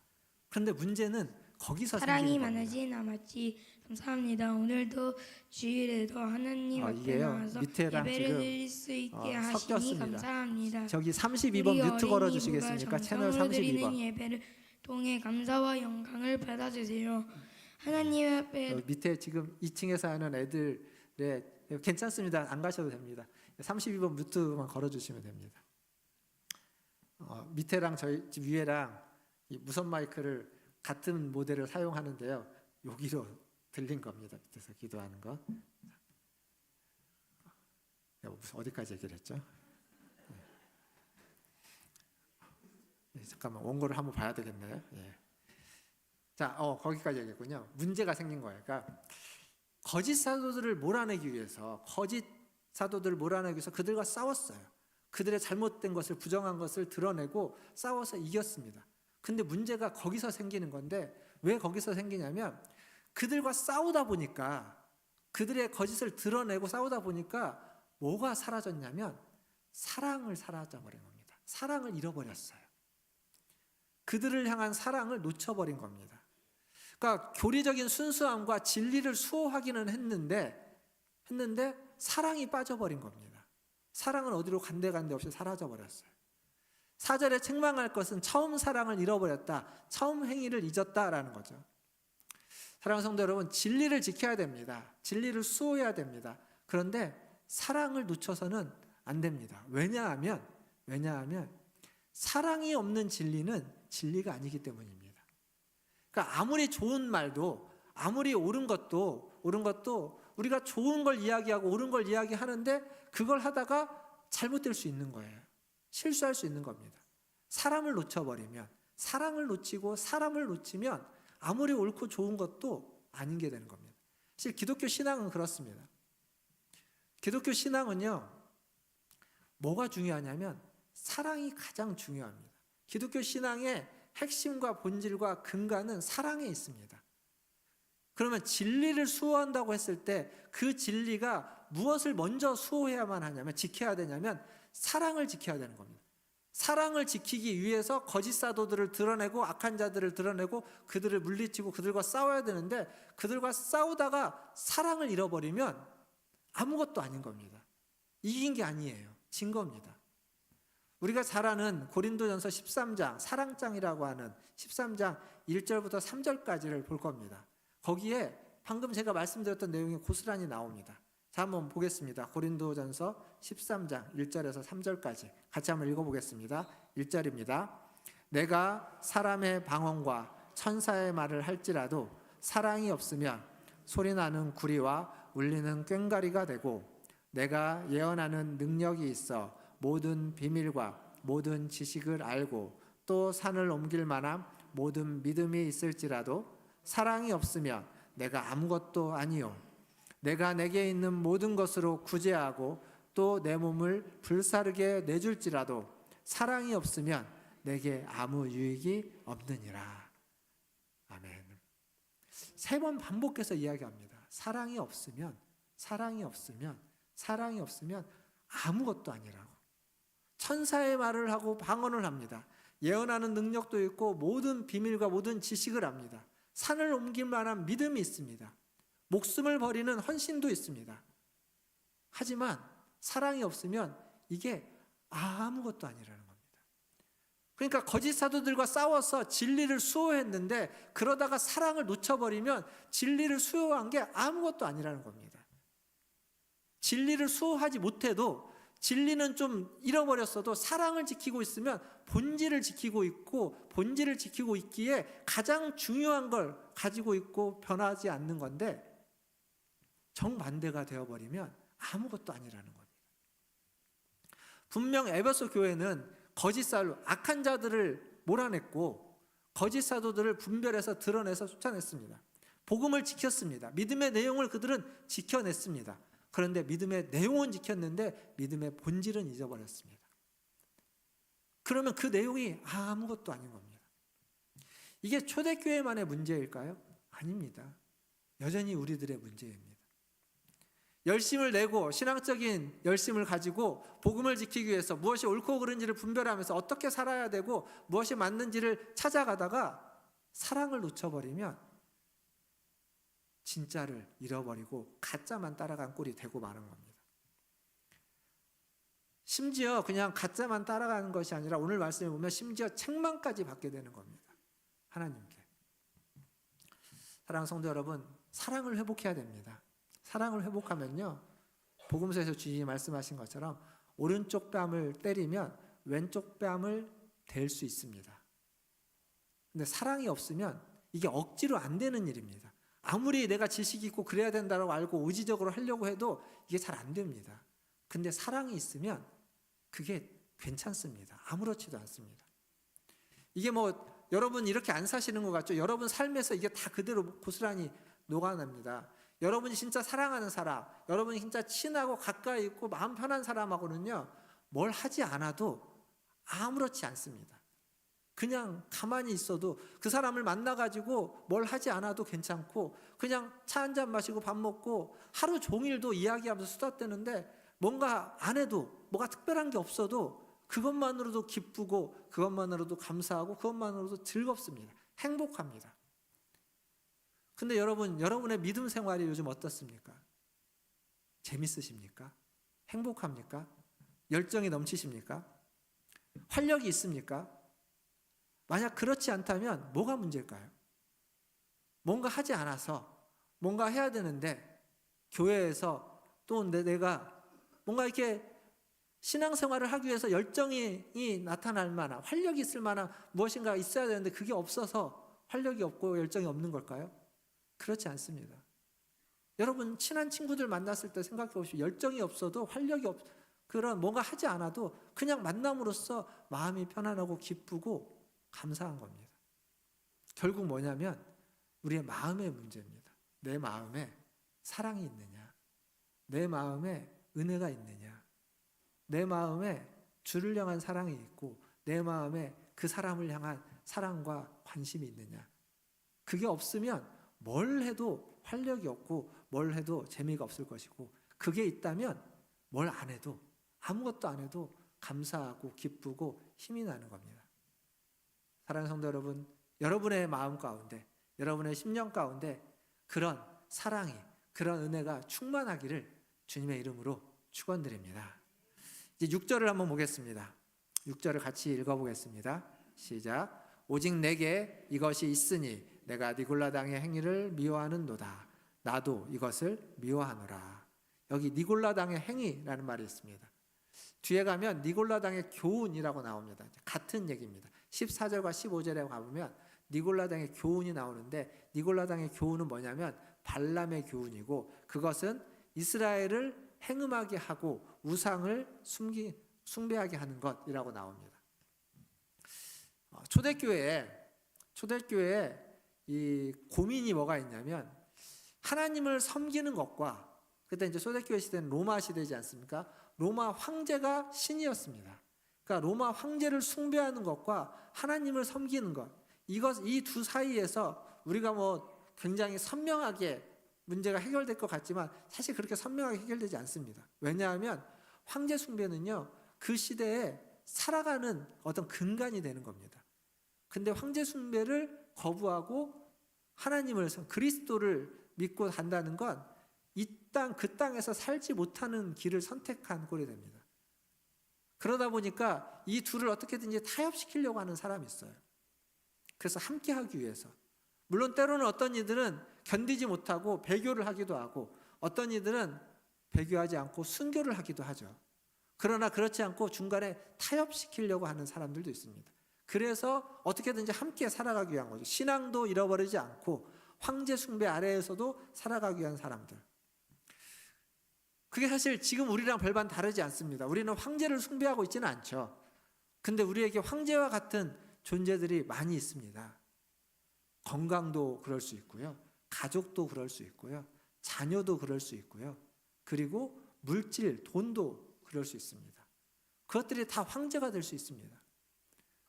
그런데 문제는 거기서 사랑이 생기는 겁니다. 많으신 아마치 감사합니다. 오늘도 주일에도 하나님 앞에 이게요, 나와서 밑에랑 예배를 지금 드릴 수 있게 하시니 섞였습니다. 감사합니다. 저기 32번 뮤트 걸어주시겠습니까? 채널 드리는 32번. 예배를 통해 감사와 영광을 받아주세요. 하나님 앞에 밑에 지금 2층에서 하는 애들의 괜찮습니다. 안 가셔도 됩니다. 32번 뮤트만 걸어주시면 됩니다. 밑에랑 저희 집 위에랑 이 무선 마이크를 같은 모델을 사용하는데요. 여기로 들린 겁니다. 밑에서 기도하는 거. 어디까지 얘기를 했죠? 잠깐만 원고를 한번 봐야 되겠네요. 예. 자, 거기까지 얘기했군요. 문제가 생긴 거예요. 그러니까 거짓 사도들을 몰아내기 위해서 그들과 싸웠어요. 그들의 잘못된 것을, 부정한 것을 드러내고 싸워서 이겼습니다. 근데 문제가 거기서 생기는 건데 왜 거기서 생기냐면 그들과 싸우다 보니까, 그들의 거짓을 드러내고 싸우다 보니까 뭐가 사라졌냐면 사랑을 사라져버린 겁니다. 사랑을 잃어버렸어요. 그들을 향한 사랑을 놓쳐버린 겁니다. 그러니까 교리적인 순수함과 진리를 수호하기는 했는데 사랑이 빠져버린 겁니다. 사랑은 어디로 간데간데 없이 사라져버렸어요. 4절에 책망할 것은 처음 사랑을 잃어버렸다, 처음 행위를 잊었다라는 거죠. 사랑하는 성도 여러분, 진리를 지켜야 됩니다. 진리를 수호해야 됩니다. 그런데 사랑을 놓쳐서는 안 됩니다. 왜냐하면 사랑이 없는 진리는 진리가 아니기 때문입니다. 그러니까 아무리 좋은 말도, 아무리 옳은 것도 우리가 좋은 걸 이야기하고 옳은 걸 이야기하는데 그걸 하다가 잘못될 수 있는 거예요. 실수할 수 있는 겁니다. 사람을 놓쳐버리면, 사랑을 놓치고 사람을 놓치면 아무리 옳고 좋은 것도 아닌 게 되는 겁니다. 사실 기독교 신앙은 그렇습니다. 기독교 신앙은요, 뭐가 중요하냐면 사랑이 가장 중요합니다. 기독교 신앙의 핵심과 본질과 근간은 사랑에 있습니다. 그러면 진리를 수호한다고 했을 때 그 진리가 무엇을 먼저 수호해야만 하냐면, 지켜야 되냐면 사랑을 지켜야 되는 겁니다. 사랑을 지키기 위해서 거짓 사도들을 드러내고 악한 자들을 드러내고 그들을 물리치고 그들과 싸워야 되는데 그들과 싸우다가 사랑을 잃어버리면 아무것도 아닌 겁니다. 이긴 게 아니에요. 진 겁니다. 우리가 잘 아는 고린도전서 13장 사랑장이라고 하는 13장 1절부터 3절까지를 볼 겁니다. 거기에 방금 제가 말씀드렸던 내용이 고스란히 나옵니다. 자, 한번 보겠습니다. 고린도전서 13장 1절에서 3절까지 같이 한번 읽어보겠습니다. 1절입니다. 내가 사람의 방언과 천사의 말을 할지라도 사랑이 없으면 소리나는 구리와 울리는 꽹과리가 되고 내가 예언하는 능력이 있어 모든 비밀과 모든 지식을 알고 또 산을 옮길 만한 모든 믿음이 있을지라도 사랑이 없으면 내가 아무것도 아니요 내가 내게 있는 모든 것으로 구제하고 또 내 몸을 불사르게 내줄지라도 사랑이 없으면 내게 아무 유익이 없느니라. 아멘. 3번 반복해서 이야기합니다. 사랑이 없으면 아무것도 아니라고. 천사의 말을 하고 방언을 합니다. 예언하는 능력도 있고 모든 비밀과 모든 지식을 합니다. 산을 옮길 만한 믿음이 있습니다. 목숨을 버리는 헌신도 있습니다. 하지만 사랑이 없으면 이게 아무것도 아니라는 겁니다. 그러니까 거짓 사도들과 싸워서 진리를 수호했는데 그러다가 사랑을 놓쳐버리면 진리를 수호한 게 아무것도 아니라는 겁니다. 진리를 수호하지 못해도 진리는 좀 잃어버렸어도 사랑을 지키고 있으면 본질을 지키고 있고 본질을 지키고 있기에 가장 중요한 걸 가지고 있고 변하지 않는 건데 정반대가 되어버리면 아무것도 아니라는 겁니다. 분명 에베소 교회는 거짓 사도, 악한 자들을 몰아냈고 거짓 사도들을 분별해서 드러내서 쫓아냈습니다. 복음을 지켰습니다. 믿음의 내용을 그들은 지켜냈습니다. 그런데 믿음의 내용은 지켰는데 믿음의 본질은 잊어버렸습니다. 그러면 그 내용이 아무것도 아닌 겁니다. 이게 초대교회만의 문제일까요? 아닙니다. 여전히 우리들의 문제입니다. 열심을 내고 신앙적인 열심을 가지고 복음을 지키기 위해서 무엇이 옳고 그른지를 분별하면서 어떻게 살아야 되고 무엇이 맞는지를 찾아가다가 사랑을 놓쳐버리면 진짜를 잃어버리고 가짜만 따라간 꼴이 되고 마는 겁니다. 심지어 그냥 가짜만 따라가는 것이 아니라 오늘 말씀에 보면 심지어 책망까지 받게 되는 겁니다. 하나님께. 사랑하는 성도 여러분, 사랑을 회복해야 됩니다. 사랑을 회복하면요, 복음서에서 주님이 말씀하신 것처럼 오른쪽 뺨을 때리면 왼쪽 뺨을 댈 수 있습니다. 근데 사랑이 없으면 이게 억지로 안 되는 일입니다. 아무리 내가 지식이 있고 그래야 된다고 알고 의지적으로 하려고 해도 이게 잘 안 됩니다. 근데 사랑이 있으면 그게 괜찮습니다. 아무렇지도 않습니다. 이게 뭐 여러분 이렇게 안 사시는 것 같죠? 여러분 삶에서 이게 다 그대로 고스란히 녹아납니다. 여러분이 진짜 사랑하는 사람, 여러분이 진짜 친하고 가까이 있고 마음 편한 사람하고는요, 뭘 하지 않아도 아무렇지 않습니다. 그냥 가만히 있어도 그 사람을 만나가지고 뭘 하지 않아도 괜찮고 그냥 차 한잔 마시고 밥 먹고 하루 종일도 이야기하면서 수다 떠는데 뭔가 안 해도 뭐가 특별한 게 없어도 그것만으로도 기쁘고 그것만으로도 감사하고 그것만으로도 즐겁습니다. 행복합니다. 근데 여러분, 여러분의 믿음 생활이 요즘 어떻습니까? 재밌으십니까? 행복합니까? 열정이 넘치십니까? 활력이 있습니까? 만약 그렇지 않다면 뭐가 문제일까요? 뭔가 하지 않아서 뭔가 해야 되는데 교회에서 또 내가 뭔가 이렇게 신앙생활을 하기 위해서 열정이 나타날 만한 활력이 있을 만한 무엇인가 있어야 되는데 그게 없어서 활력이 없고 열정이 없는 걸까요? 그렇지 않습니다. 여러분 친한 친구들 만났을 때 생각해 보시면 열정이 없어도 활력이 그런 뭔가 하지 않아도 그냥 만남으로써 마음이 편안하고 기쁘고 감사한 겁니다. 결국 뭐냐면 우리의 마음의 문제입니다. 내 마음에 사랑이 있느냐, 내 마음에 은혜가 있느냐, 내 마음에 주를 향한 사랑이 있고 내 마음에 그 사람을 향한 사랑과 관심이 있느냐. 그게 없으면 뭘 해도 활력이 없고 뭘 해도 재미가 없을 것이고 그게 있다면 뭘 안 해도 아무것도 안 해도 감사하고 기쁘고 힘이 나는 겁니다. 사랑하는 성도 여러분, 여러분의 마음 가운데, 여러분의 심령 가운데 그런 사랑이, 그런 은혜가 충만하기를 주님의 이름으로 축원드립니다. 이제 6절을 한번 보겠습니다. 6절을 같이 읽어보겠습니다. 시작. 오직 내게 이것이 있으니 내가 니골라당의 행위를 미워하는도다. 나도 이것을 미워하노라. 여기 니골라당의 행위라는 말이 있습니다. 뒤에 가면 니골라당의 교훈이라고 나옵니다. 같은 얘기입니다. 14절과 15절에 가보면 니골라당의 교훈이 나오는데, 니골라당의 교훈은 뭐냐면 발람의 교훈이고, 그것은 이스라엘을 행음하게 하고 우상을 숭배하게 하는 것이라고 나옵니다. 초대교회에 이 고민이 뭐가 있냐면, 하나님을 섬기는 것과, 그때 이제 초대교회 시대는 로마 시대지 않습니까? 로마 황제가 신이었습니다. 그러니까 로마 황제를 숭배하는 것과 하나님을 섬기는 것, 이 두 사이에서 우리가 뭐 굉장히 선명하게 문제가 해결될 것 같지만 사실 그렇게 선명하게 해결되지 않습니다. 왜냐하면 황제 숭배는요, 그 시대에 살아가는 어떤 근간이 되는 겁니다. 근데 황제 숭배를 거부하고 하나님을, 그리스도를 믿고 산다는 건 그 땅에서 살지 못하는 길을 선택한 꼴이 됩니다. 그러다 보니까 이 둘을 어떻게든지 타협시키려고 하는 사람이 있어요. 그래서 함께 하기 위해서. 물론 때로는 어떤 이들은 견디지 못하고 배교를 하기도 하고, 어떤 이들은 배교하지 않고 순교를 하기도 하죠. 그러나 그렇지 않고 중간에 타협시키려고 하는 사람들도 있습니다. 그래서 어떻게든지 함께 살아가기 위한 거죠. 신앙도 잃어버리지 않고 황제 숭배 아래에서도 살아가기 위한 사람들. 그게 사실 지금 우리랑 별반 다르지 않습니다. 우리는 황제를 숭배하고 있지는 않죠. 근데 우리에게 황제와 같은 존재들이 많이 있습니다. 건강도 그럴 수 있고요, 가족도 그럴 수 있고요, 자녀도 그럴 수 있고요, 그리고 물질, 돈도 그럴 수 있습니다. 그것들이 다 황제가 될 수 있습니다.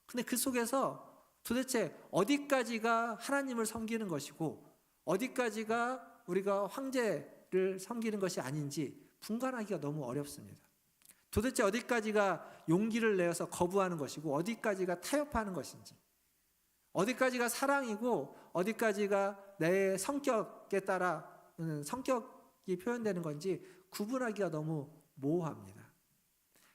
근데 그 속에서 도대체 어디까지가 하나님을 섬기는 것이고 어디까지가 우리가 황제를 섬기는 것이 아닌지 분간하기가 너무 어렵습니다. 도대체 어디까지가 용기를 내어서 거부하는 것이고 어디까지가 타협하는 것인지, 어디까지가 사랑이고 어디까지가 내 성격에 따라 성격이 표현되는 건지 구분하기가 너무 모호합니다.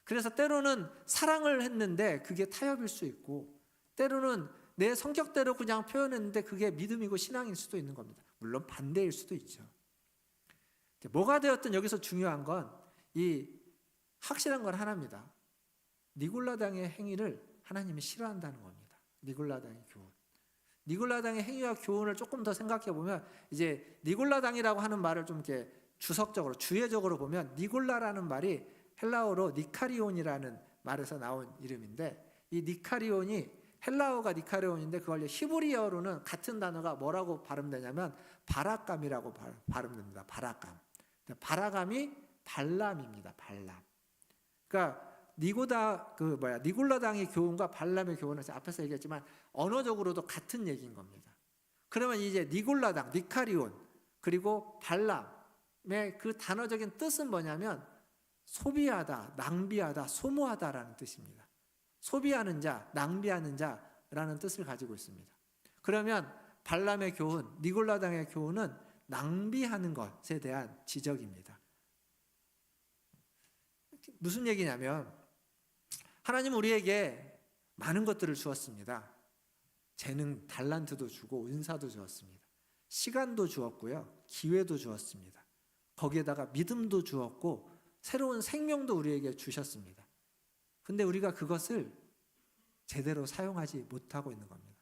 그래서 때로는 사랑을 했는데 그게 타협일 수 있고, 때로는 내 성격대로 그냥 표현했는데 그게 믿음이고 신앙일 수도 있는 겁니다. 물론 반대일 수도 있죠. 뭐가 되었든 여기서 중요한 건, 이 확실한 건 하나입니다. 니골라당의 행위를 하나님이 싫어한다는 겁니다. 니골라당의 교훈. 니골라당의 행위와 교훈을 조금 더 생각해 보면, 이제 니골라당이라고 하는 말을 좀 이렇게 주석적으로, 주예적으로 보면, 니골라라는 말이 헬라어로 니카리온이라는 말에서 나온 이름인데, 이 니카리온이, 헬라어가 니카리온인데 그걸 히브리어로는 같은 단어가 뭐라고 발음되냐면 바라감이라고 발음됩니다. 바라감. 바라감이 발람입니다. 발람. 그러니까 니골라당의 교훈과 발람의 교훈은 앞에서 얘기했지만 언어적으로도 같은 얘기인 겁니다. 그러면 이제 니골라당, 니카리온, 그리고 발람의 그 단어적인 뜻은 뭐냐면 소비하다, 낭비하다, 소모하다라는 뜻입니다. 소비하는 자, 낭비하는 자라는 뜻을 가지고 있습니다. 그러면 발람의 교훈, 니골라당의 교훈은 낭비하는 것에 대한 지적입니다. 무슨 얘기냐면, 하나님은 우리에게 많은 것들을 주었습니다. 재능, 달란트도 주고 은사도 주었습니다. 시간도 주었고요, 기회도 주었습니다. 거기에다가 믿음도 주었고 새로운 생명도 우리에게 주셨습니다. 근데 우리가 그것을 제대로 사용하지 못하고 있는 겁니다.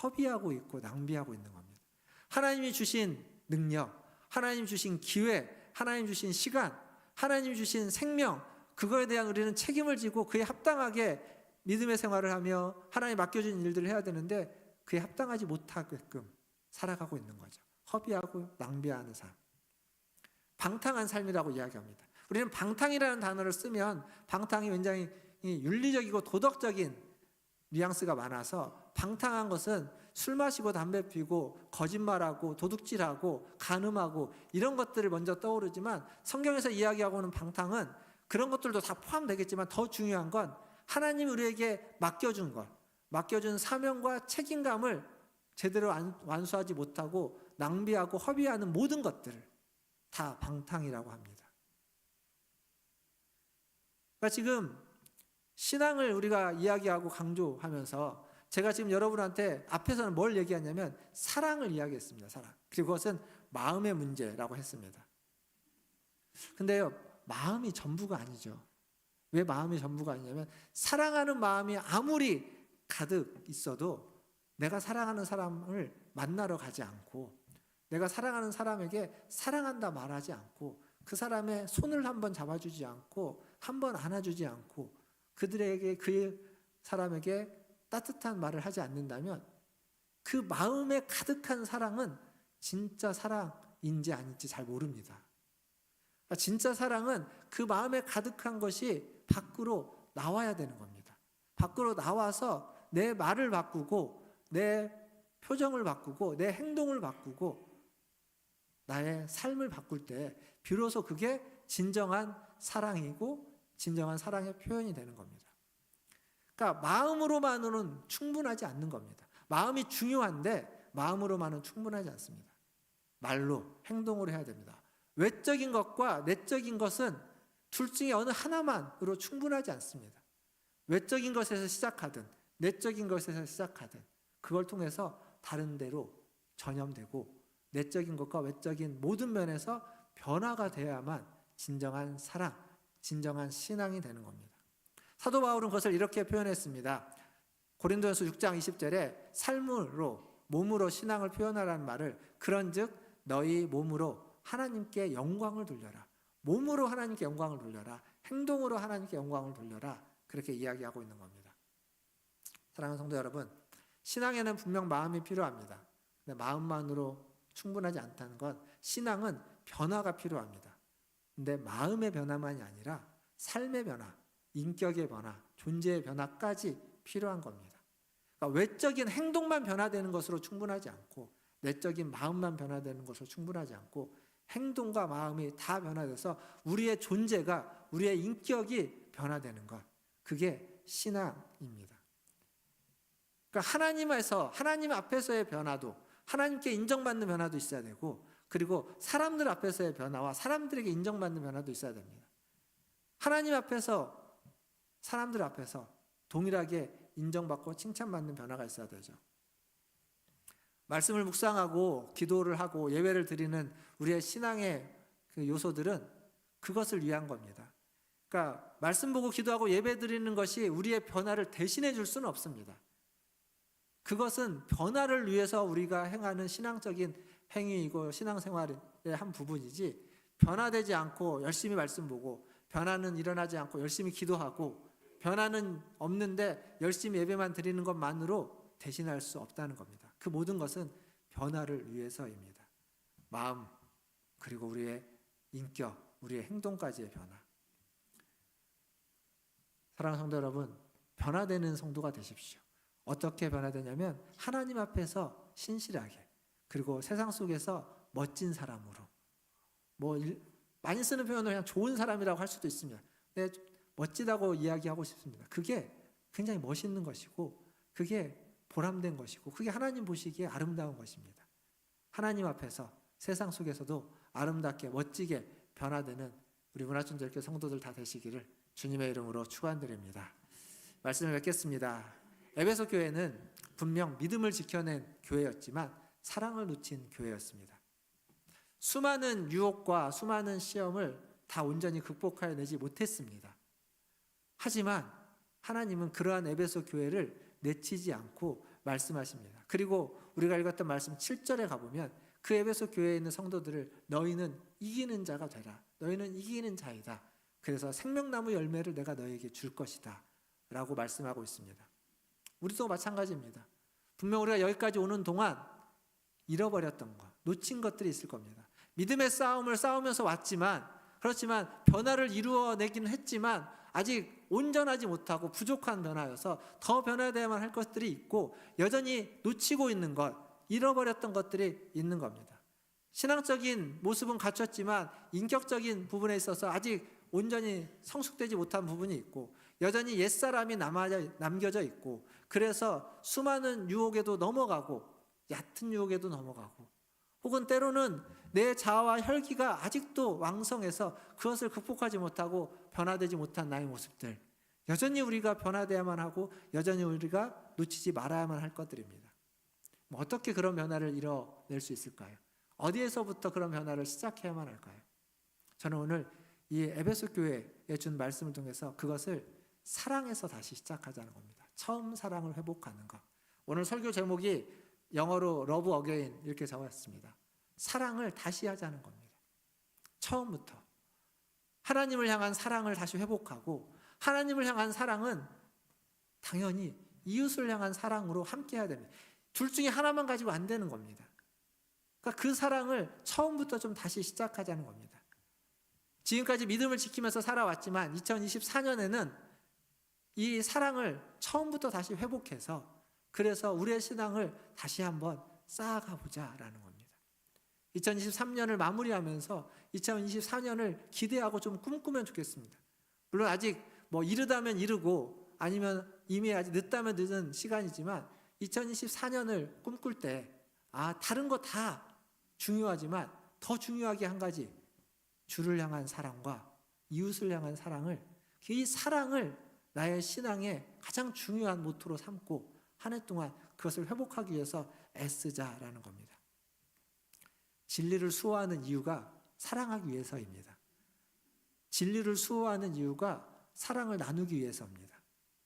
허비하고 있고 낭비하고 있는 겁니다. 하나님이 주신 능력, 하나님 주신 기회, 하나님 주신 시간, 하나님 주신 생명, 그거에 대한 우리는 책임을 지고 그에 합당하게 믿음의 생활을 하며 하나님 맡겨준 일들을 해야 되는데 그에 합당하지 못하게끔 살아가고 있는 거죠. 허비하고 낭비하는 삶. 방탕한 삶이라고 이야기합니다. 우리는 방탕이라는 단어를 쓰면 방탕이 굉장히 윤리적이고 도덕적인 뉘앙스가 많아서, 방탕한 것은 술 마시고 담배 피고 거짓말하고 도둑질하고 간음하고 이런 것들을 먼저 떠오르지만, 성경에서 이야기하고 있는 방탕은 그런 것들도 다 포함되겠지만 더 중요한 건 하나님이 우리에게 맡겨준 것, 맡겨준 사명과 책임감을 제대로 완수하지 못하고 낭비하고 허비하는 모든 것들을 다 방탕이라고 합니다. 그러니까 지금 신앙을 우리가 이야기하고 강조하면서 제가 지금 여러분한테 앞에서는 뭘 얘기하냐면 사랑을 이야기했습니다. 사랑. 그리고 그것은 마음의 문제라고 했습니다. 근데요, 마음이 전부가 아니죠. 왜 마음이 전부가 아니냐면 사랑하는 마음이 아무리 가득 있어도 내가 사랑하는 사람을 만나러 가지 않고 내가 사랑하는 사람에게 사랑한다 말하지 않고 그 사람의 손을 한번 잡아주지 않고 한번 안아주지 않고 그들에게 그 사람에게 따뜻한 말을 하지 않는다면 그 마음에 가득한 사랑은 진짜 사랑인지 아닌지 잘 모릅니다. 그러니까 진짜 사랑은 그 마음에 가득한 것이 밖으로 나와야 되는 겁니다. 밖으로 나와서 내 말을 바꾸고 내 표정을 바꾸고 내 행동을 바꾸고 나의 삶을 바꿀 때 비로소 그게 진정한 사랑이고 진정한 사랑의 표현이 되는 겁니다. 그러니까 마음으로만으로는 충분하지 않는 겁니다. 마음이 중요한데 마음으로만은 충분하지 않습니다. 말로, 행동으로 해야 됩니다. 외적인 것과 내적인 것은 둘 중에 어느 하나만으로 충분하지 않습니다. 외적인 것에서 시작하든 내적인 것에서 시작하든 그걸 통해서 다른 데로 전염되고 내적인 것과 외적인 모든 면에서 변화가 되어야만 진정한 사랑, 진정한 신앙이 되는 겁니다. 사도 바울은 그것을 이렇게 표현했습니다. 고린도전서 6장 20절에 삶으로 몸으로 신앙을 표현하라는 말을 그런즉 너희 몸으로 하나님께 영광을 돌려라. 몸으로 하나님께 영광을 돌려라. 행동으로 하나님께 영광을 돌려라. 그렇게 이야기하고 있는 겁니다. 사랑하는 성도 여러분, 신앙에는 분명 마음이 필요합니다. 근데 마음만으로 충분하지 않다는 건 신앙은 변화가 필요합니다. 근데 마음의 변화만이 아니라 삶의 변화, 인격의 변화, 존재의 변화까지 필요한 겁니다. 그러니까 외적인 행동만 변화되는 것으로 충분하지 않고 내적인 마음만 변화되는 것으로 충분하지 않고 행동과 마음이 다 변화돼서 우리의 존재가 우리의 인격이 변화되는 것, 그게 신앙입니다. 그러니까 하나님 앞에서의 변화도 하나님께 인정받는 변화도 있어야 되고 그리고 사람들 앞에서의 변화와 사람들에게 인정받는 변화도 있어야 됩니다. 하나님 앞에서 사람들 앞에서 동일하게 인정받고 칭찬받는 변화가 있어야 되죠. 말씀을 묵상하고 기도를 하고 예배를 드리는 우리의 신앙의 그 요소들은 그것을 위한 겁니다. 그러니까 말씀 보고 기도하고 예배 드리는 것이 우리의 변화를 대신해 줄 수는 없습니다. 그것은 변화를 위해서 우리가 행하는 신앙적인 행위이고 신앙생활의 한 부분이지 변화되지 않고 열심히 말씀 보고 변화는 일어나지 않고 열심히 기도하고 변화는 없는데 열심히 예배만 드리는 것만으로 대신할 수 없다는 겁니다. 그 모든 것은 변화를 위해서입니다. 마음 그리고 우리의 인격, 우리의 행동까지의 변화. 사랑하는 성도 여러분, 변화되는 성도가 되십시오. 어떻게 변화되냐면 하나님 앞에서 신실하게 그리고 세상 속에서 멋진 사람으로 많이 쓰는 표현을 그냥 좋은 사람이라고 할 수도 있습니다. 근데 멋지다고 이야기하고 싶습니다. 그게 굉장히 멋있는 것이고 그게 보람된 것이고 그게 하나님 보시기에 아름다운 것입니다. 하나님 앞에서 세상 속에서도 아름답게 멋지게 변화되는 우리 문화촌절교 성도들 다 되시기를 주님의 이름으로 축원드립니다. 말씀을 뵙겠습니다. 에베소 교회는 분명 믿음을 지켜낸 교회였지만 사랑을 놓친 교회였습니다. 수많은 유혹과 수많은 시험을 다 온전히 극복해내지 못했습니다. 하지만 하나님은 그러한 에베소 교회를 내치지 않고 말씀하십니다. 그리고 우리가 읽었던 말씀 7절에 가보면 그 에베소 교회에 있는 성도들을 너희는 이기는 자가 되라. 너희는 이기는 자이다. 그래서 생명나무 열매를 내가 너희에게 줄 것이다 라고 말씀하고 있습니다. 우리도 마찬가지입니다. 분명 우리가 여기까지 오는 동안 잃어버렸던 것, 놓친 것들이 있을 겁니다. 믿음의 싸움을 싸우면서 왔지만 그렇지만 변화를 이루어내기는 했지만 아직 온전하지 못하고 부족한 변화여서 더 변화되어야만 할 것들이 있고 여전히 놓치고 있는 것, 잃어버렸던 것들이 있는 겁니다. 신앙적인 모습은 갖췄지만 인격적인 부분에 있어서 아직 온전히 성숙되지 못한 부분이 있고 여전히 옛사람이 남겨져 있고 그래서 수많은 유혹에도 넘어가고 얕은 유혹에도 넘어가고 혹은 때로는 내 자아와 혈기가 아직도 왕성해서 그것을 극복하지 못하고 변화되지 못한 나의 모습들, 여전히 우리가 변화되어야만 하고 여전히 우리가 놓치지 말아야만 할 것들입니다. 어떻게 그런 변화를 이뤄낼 수 있을까요? 어디에서부터 그런 변화를 시작해야만 할까요? 저는 오늘 이 에베소 교회에 준 말씀을 통해서 그것을 사랑에서 다시 시작하자는 겁니다. 처음 사랑을 회복하는 것. 오늘 설교 제목이 영어로 Love Again 이렇게 적었습니다. 사랑을 다시 하자는 겁니다. 처음부터 하나님을 향한 사랑을 다시 회복하고, 하나님을 향한 사랑은 당연히 이웃을 향한 사랑으로 함께 해야 됩니다. 둘 중에 하나만 가지고 안 되는 겁니다. 그러니까 그 사랑을 처음부터 좀 다시 시작하자는 겁니다. 지금까지 믿음을 지키면서 살아왔지만 2024년에는 이 사랑을 처음부터 다시 회복해서, 그래서 우리의 신앙을 다시 한번 쌓아가 보자라는 겁니다. 2023년을 마무리하면서 2024년을 기대하고 좀 꿈꾸면 좋겠습니다. 물론 아직 이르다면 이르고 아니면 이미 아직 늦다면 늦은 시간이지만 2024년을 꿈꿀 때 다른 거 다 중요하지만 더 중요하게 한 가지, 주를 향한 사랑과 이웃을 향한 사랑을, 이 사랑을 나의 신앙의 가장 중요한 모토로 삼고 한 해 동안 그것을 회복하기 위해서 애쓰자라는 겁니다. 진리를 수호하는 이유가 사랑하기 위해서입니다. 진리를 수호하는 이유가 사랑을 나누기 위해서입니다.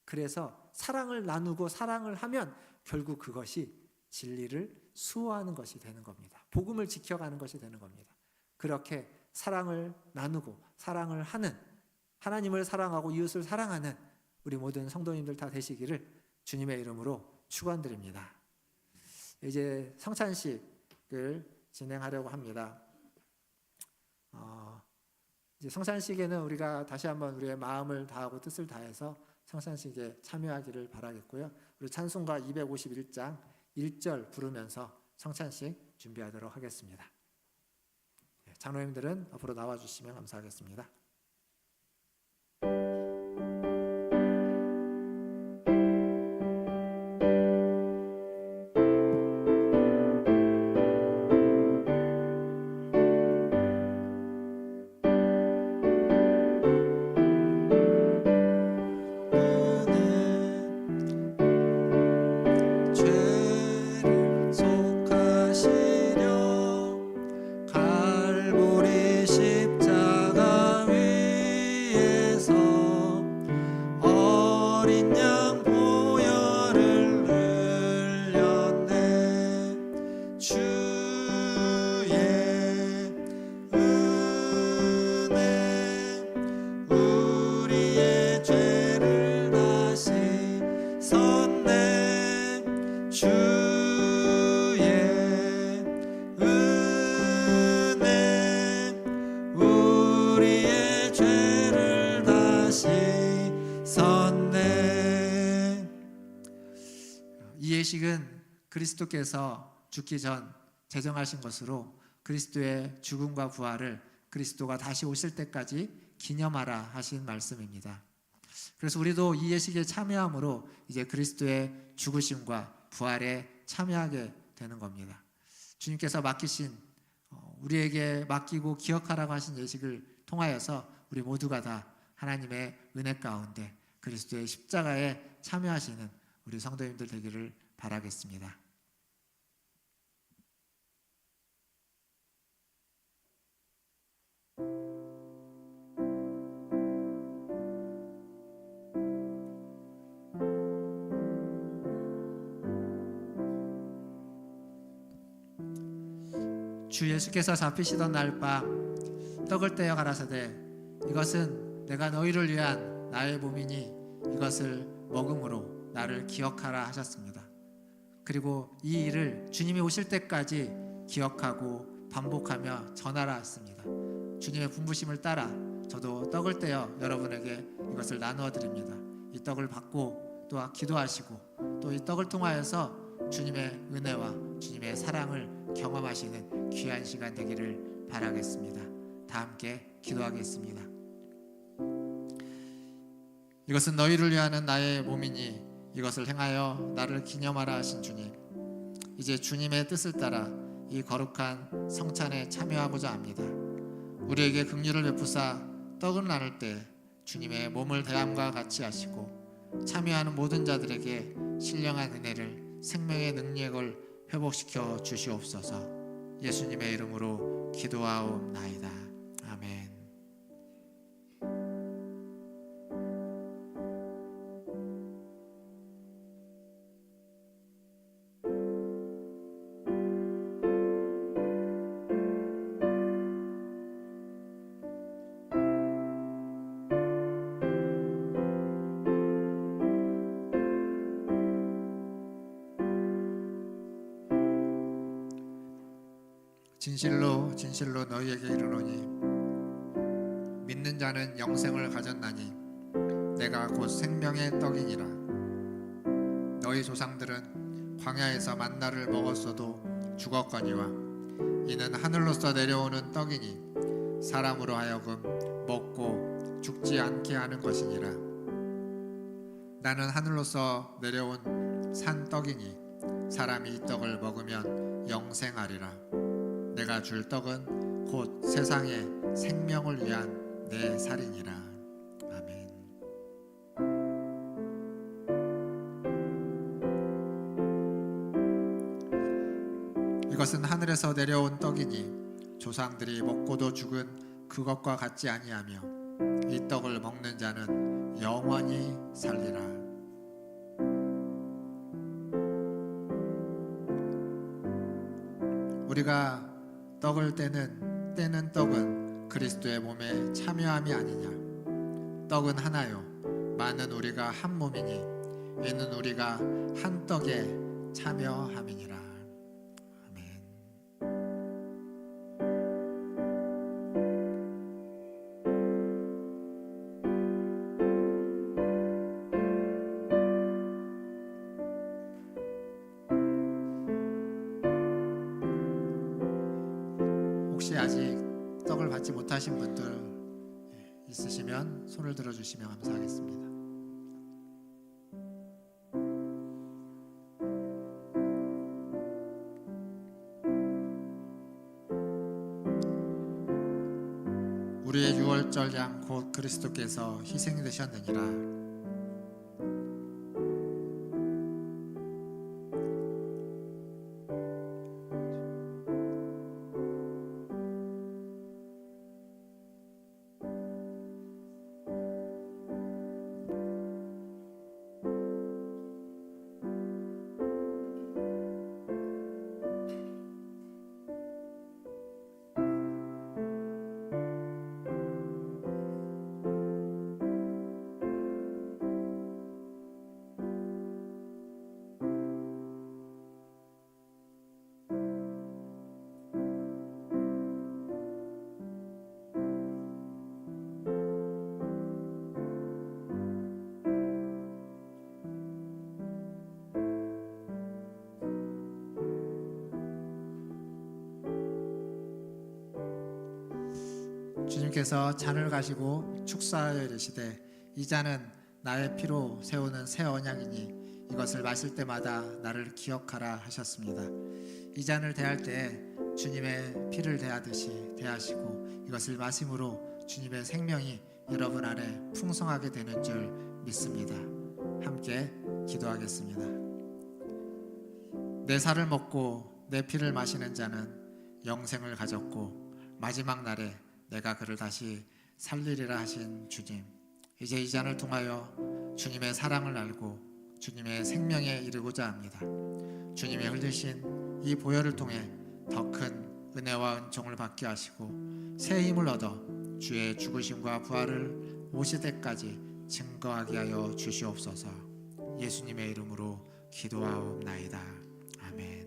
그래서 사랑을 나누고 사랑을 하면 결국 그것이 진리를 수호하는 것이 되는 겁니다. 복음을 지켜가는 것이 되는 겁니다. 그렇게 사랑을 나누고 사랑을 하는, 하나님을 사랑하고 이웃을 사랑하는 우리 모든 성도님들 다 되시기를 주님의 이름으로 축원드립니다. 이제 성찬식을 진행하려고 합니다. 이제 성찬식에는 우리가 다시 한번 우리의 마음을 다하고 뜻을 다해서 성찬식에 참여하기를 바라겠고요. 우리 찬송가 251장 1절 부르면서 성찬식 준비하도록 하겠습니다. 장로님들은 앞으로 나와주시면 감사하겠습니다. 이 예식은 그리스도께서 죽기 전 제정하신 것으로 그리스도의 죽음과 부활을 그리스도가 다시 오실 때까지 기념하라 하신 말씀입니다. 그래서 우리도 이 예식에 참여함으로 이제 그리스도의 죽으심과 부활에 참여하게 되는 겁니다. 주님께서 맡기신, 우리에게 맡기고 기억하라고 하신 예식을 통하여서 우리 모두가 다 하나님의 은혜 가운데 그리스도의 십자가에 참여하시는 우리 성도님들 되기를 바라겠습니다. 주 예수께서 잡히시던 날 밤 떡을 떼어 가라사대 이것은 내가 너희를 위한 나의 몸이니 이것을 먹음으로 나를 기억하라 하셨습니다. 그리고 이 일을 주님이 오실 때까지 기억하고 반복하며 전하라 했습니다. 주님의 분부심을 따라 저도 떡을 떼어 여러분에게 이것을 나누어 드립니다. 이 떡을 받고 또 기도하시고 또 이 떡을 통하여서 주님의 은혜와 주님의 사랑을 경험하시는 귀한 시간 되기를 바라겠습니다. 다 함께 기도하겠습니다. 이것은 너희를 위하는 나의 몸이니 이것을 행하여 나를 기념하라 하신 주님, 이제 주님의 뜻을 따라 이 거룩한 성찬에 참여하고자 합니다. 우리에게 긍휼을 베푸사 떡을 나눌 때 주님의 몸을 대함과 같이 하시고 참여하는 모든 자들에게 신령한 은혜를, 생명의 능력을 회복시켜 주시옵소서. 예수님의 이름으로 기도하옵나이다. 아멘. 진실로 진실로 너희에게 이르노니 믿는 자는 영생을 가졌나니 내가 곧 생명의 떡이니라. 너희 조상들은 광야에서 만나를 먹었어도 죽었거니와 이는 하늘로서 내려오는 떡이니 사람으로 하여금 먹고 죽지 않게 하는 것이니라. 나는 하늘로서 내려온 산 떡이니 사람이 이 떡을 먹으면 영생하리라. 내가 줄 떡은 곧 세상의 생명을 위한 내 살이니라. 아멘. 이것은 하늘에서 내려온 떡이니 조상들이 먹고도 죽은 그것과 같지 아니하며 이 떡을 먹는 자는 영원히 살리라. 우리가 떡을 떼는 떡은 그리스도의 몸에 참여함이 아니냐. 떡은 하나요 많은 우리가 한 몸이니 이는 우리가 한 떡에 참여함이니라. 아멘. 혹시 아직 떡을 받지 못하신 분들 있으시면 손을 들어주시면 감사하겠습니다. 우리의 유월절 양 곧 그리스도께서 희생되셨느니라. 주님께서 잔을 가지고 축사하여 이르시되 이 잔은 나의 피로 세우는 새 언약이니 이것을 마실 때마다 나를 기억하라 하셨습니다. 이 잔을 대할 때 주님의 피를 대하듯이 대하시고 이것을 마심으로 주님의 생명이 여러분 안에 풍성하게 되는 줄 믿습니다. 함께 기도하겠습니다. 내 살을 먹고 내 피를 마시는 자는 영생을 가졌고 마지막 날에 내가 그를 다시 살리리라 하신 주님, 이제 이 잔을 통하여 주님의 사랑을 알고 주님의 생명에 이르고자 합니다. 주님의 흘리신 이 보혈을 통해 더 큰 은혜와 은총을 받게 하시고 새 힘을 얻어 주의 죽으심과 부활을 오실 때까지 증거하게 하여 주시옵소서. 예수님의 이름으로 기도하옵나이다. 아멘.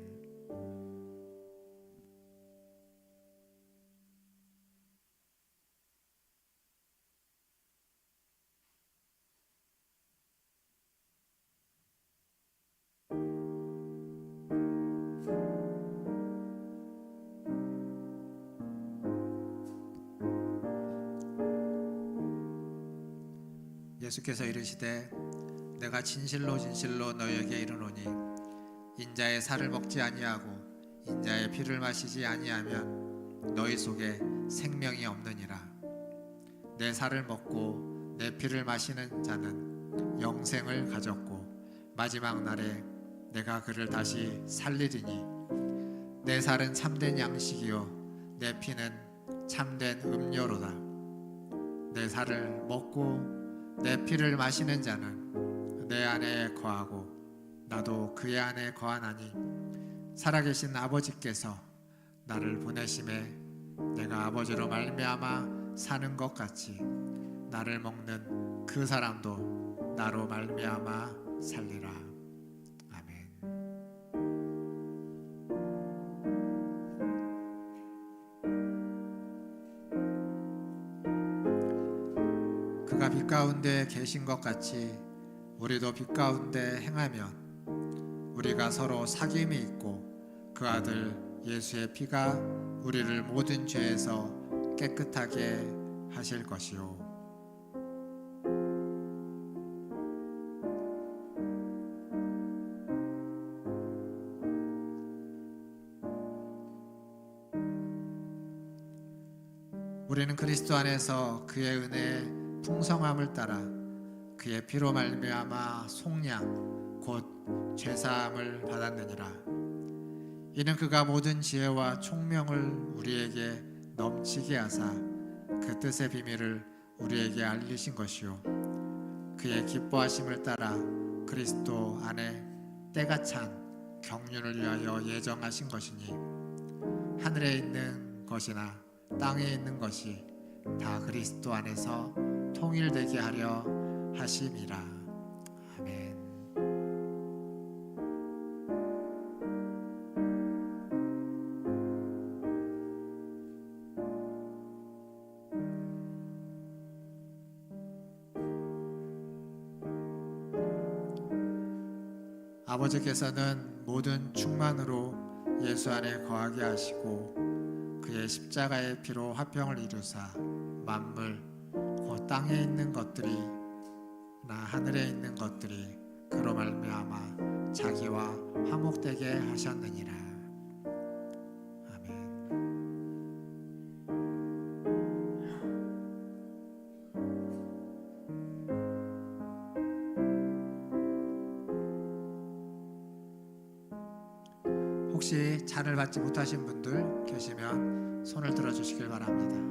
예수께서 이르시되 내가 진실로 진실로 너희에게 이르노니 인자의 살을 먹지 아니하고 인자의 피를 마시지 아니하면 너희 속에 생명이 없느니라. 내 살을 먹고 내 피를 마시는 자는 영생을 가졌고 마지막 날에 내가 그를 다시 살리리니 내 살은 참된 양식이요 내 피는 참된 음료로다. 내 살을 먹고 내 피를 마시는 자는 내 안에 거하고 나도 그의 안에 거하나니 살아계신 아버지께서 나를 보내심에 내가 아버지로 말미암아 사는 것 같이 나를 먹는 그 사람도 나로 말미암아 살리라. 아멘. 그가 빛 가운데 계신 것 같이 우리도 빛 가운데 행하면 우리가 서로 사귐이 있고 그 아들 예수의 피가 우리를 모든 죄에서 깨끗하게 하실 것이요. 우리는 그리스도 안에서 그의 은혜의 풍성함을 따라 그의 피로 말미암아 속량 곧 죄사함을 받았느니라. 이는 그가 모든 지혜와 총명을 우리에게 넘치게 하사 그 뜻의 비밀을 우리에게 알리신 것이요 그의 기뻐하심을 따라 그리스도 안에 때가 찬 경륜을 위하여 예정하신 것이니 하늘에 있는 것이나 땅에 있는 것이 다 그리스도 안에서 통일되게 하려 하심이라. 아멘. 아버지께서는 모든 충만으로 예수 안에 거하게 하시고 그의 십자가의 피로 화평을 이루사 만물 곧 땅에 있는 것들이 나 하늘에 있는 것들이 그로 말미암아 자기와 화목되게 하셨느니라. 아멘. 혹시 잔을 받지 못하신 분들 계시면 손을 들어 주시길 바랍니다.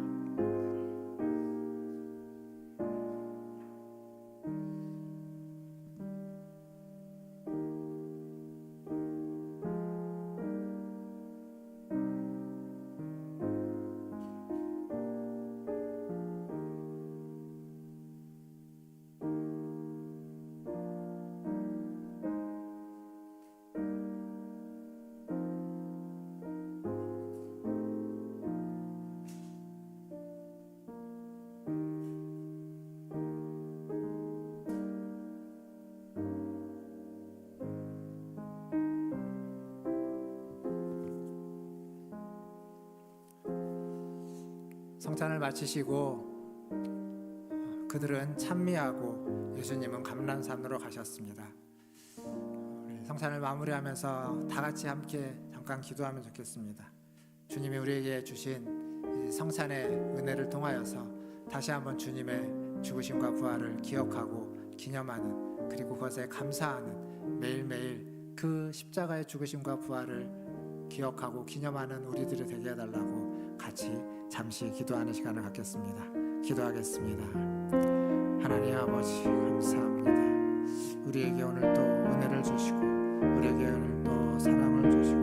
성찬을 마치시고 그들은 찬미하고 예수님은 감람산으로 가셨습니다. 우리 성찬을 마무리하면서 다 같이 함께 잠깐 기도하면 좋겠습니다. 주님이 우리에게 주신 이 성찬의 은혜를 통하여서 다시 한번 주님의 죽으심과 부활을 기억하고 기념하는, 그리고 그것에 감사하는, 매일매일 그 십자가의 죽으심과 부활을 기억하고 기념하는 우리들이 되게 해달라고 같이 잠시 기도하는 시간을 갖겠습니다. 기도하겠습니다. 하나님 아버지 감사합니다. 우리에게 오늘 또 은혜를 주시고 우리에게 오늘 또 사랑을 주시고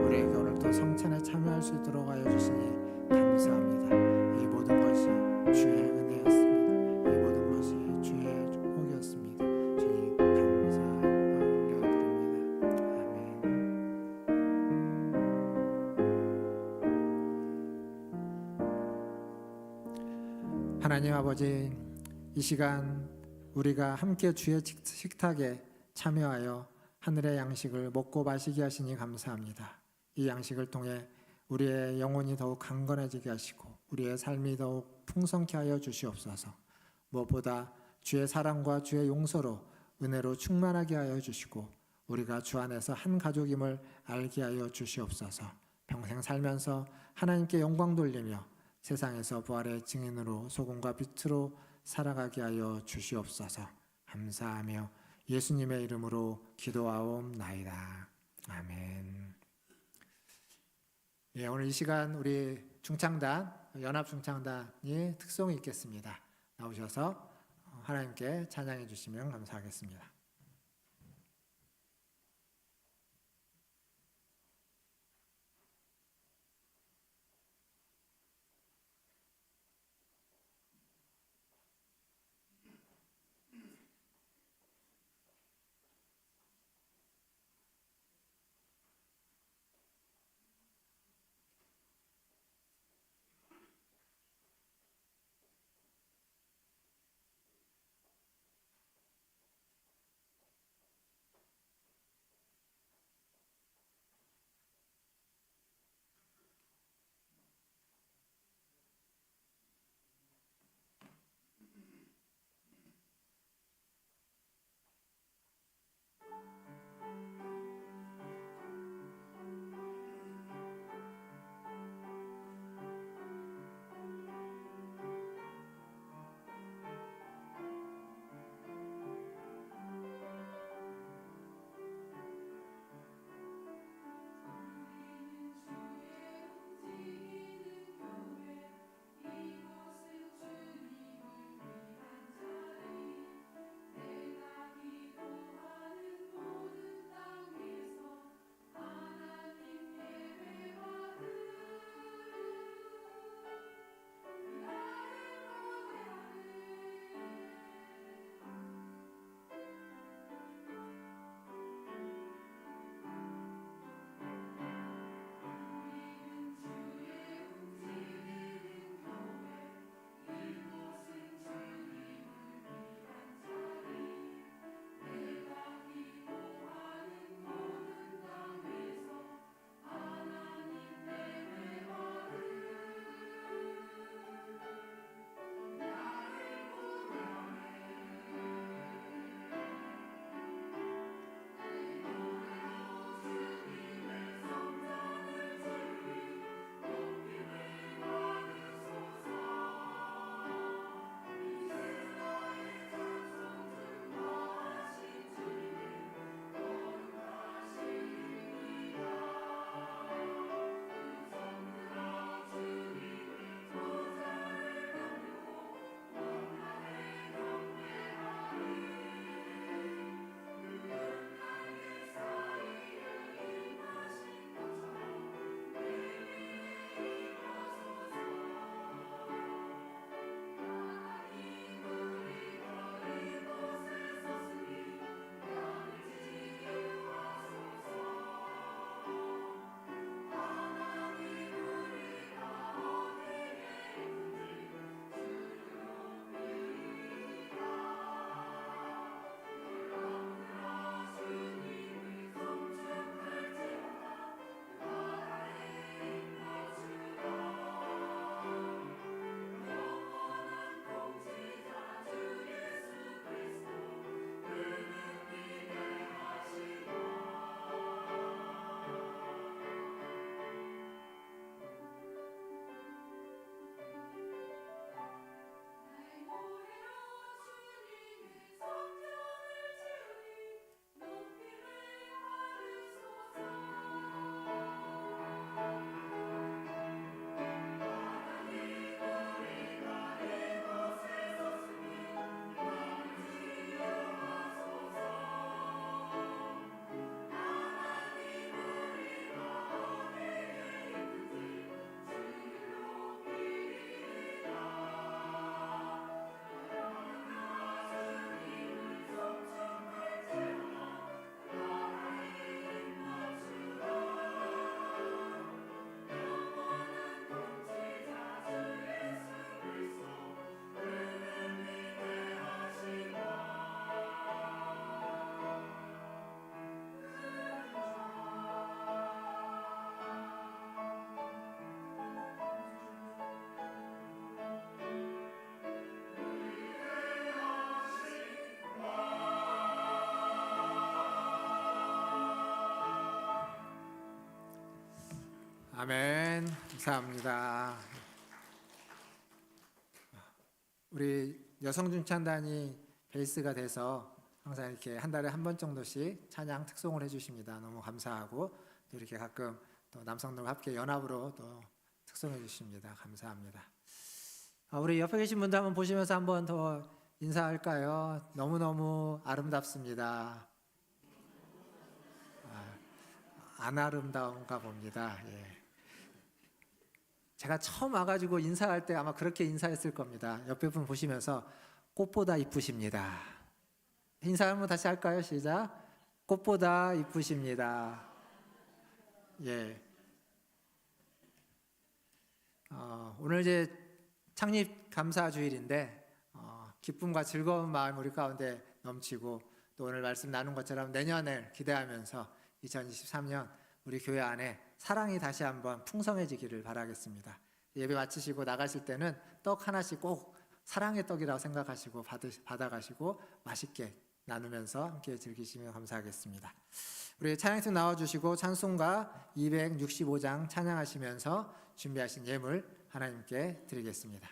우리에게 오늘 또 성찬에 참여할 수 있도록 하여 주시니 감사합니다. 이 모든 것이 주의 은혜였습니다. 이 모든 것이 주의 축복이었습니다. 주님 감사 올려드립니다. 아멘. 하나님 아버지, 이 시간 우리가 함께 주의 식탁에 참여하여 하늘의 양식을 먹고 마시게 하시니 감사합니다. 이 양식을 통해 우리의 영혼이 더욱 강건해지게 하시고 우리의 삶이 더욱 풍성케 하여 주시옵소서. 무엇보다 주의 사랑과 주의 용서로 은혜로 충만하게 하여 주시고 우리가 주 안에서 한 가족임을 알게 하여 주시옵소서. 평생 살면서 하나님께 영광 돌리며 세상에서 부활의 증인으로 소금과 빛으로 살아가게 하여 주시옵소서. 감사하며 예수님의 이름으로 기도하옵나이다. 아멘. 예, 오늘 이 시간 우리 중창단, 연합 중창단이 특송이 있겠습니다. 나오셔서 하나님께 찬양해 주시면 감사하겠습니다. 아멘. 감사합니다. 우리 여성중창단이 베이스가 돼서 항상 이렇게 한 달에 한 번 정도씩 찬양 특송을 해주십니다. 너무 감사하고 또 이렇게 가끔 또 남성들과 함께 연합으로 또 특송해 주십니다. 감사합니다. 우리 옆에 계신 분들 한번 보시면서 한번 더 인사할까요? 너무너무 아름답습니다. 안 아름다운가 봅니다. 예. 제가 처음 와가지고 인사할 때 아마 그렇게 인사했을 겁니다. 옆에 분 보시면서 꽃보다 이쁘십니다. 인사 한번 다시 할까요? 시작. 꽃보다 이쁘십니다. 예. 오늘 이제 창립 감사 주일인데 기쁨과 즐거운 마음 우리 가운데 넘치고 또 오늘 말씀 나눈 것처럼 내년을 기대하면서 2023년 우리 교회 안에 사랑이 다시 한번 풍성해지기를 바라겠습니다. 예배 마치시고 나가실 때는 떡 하나씩 꼭 사랑의 떡이라고 생각하시고 받아가시고 맛있게 나누면서 함께 즐기시면 감사하겠습니다. 우리 찬양팀 나와주시고 찬송가 265장 찬양하시면서 준비하신 예물 하나님께 드리겠습니다.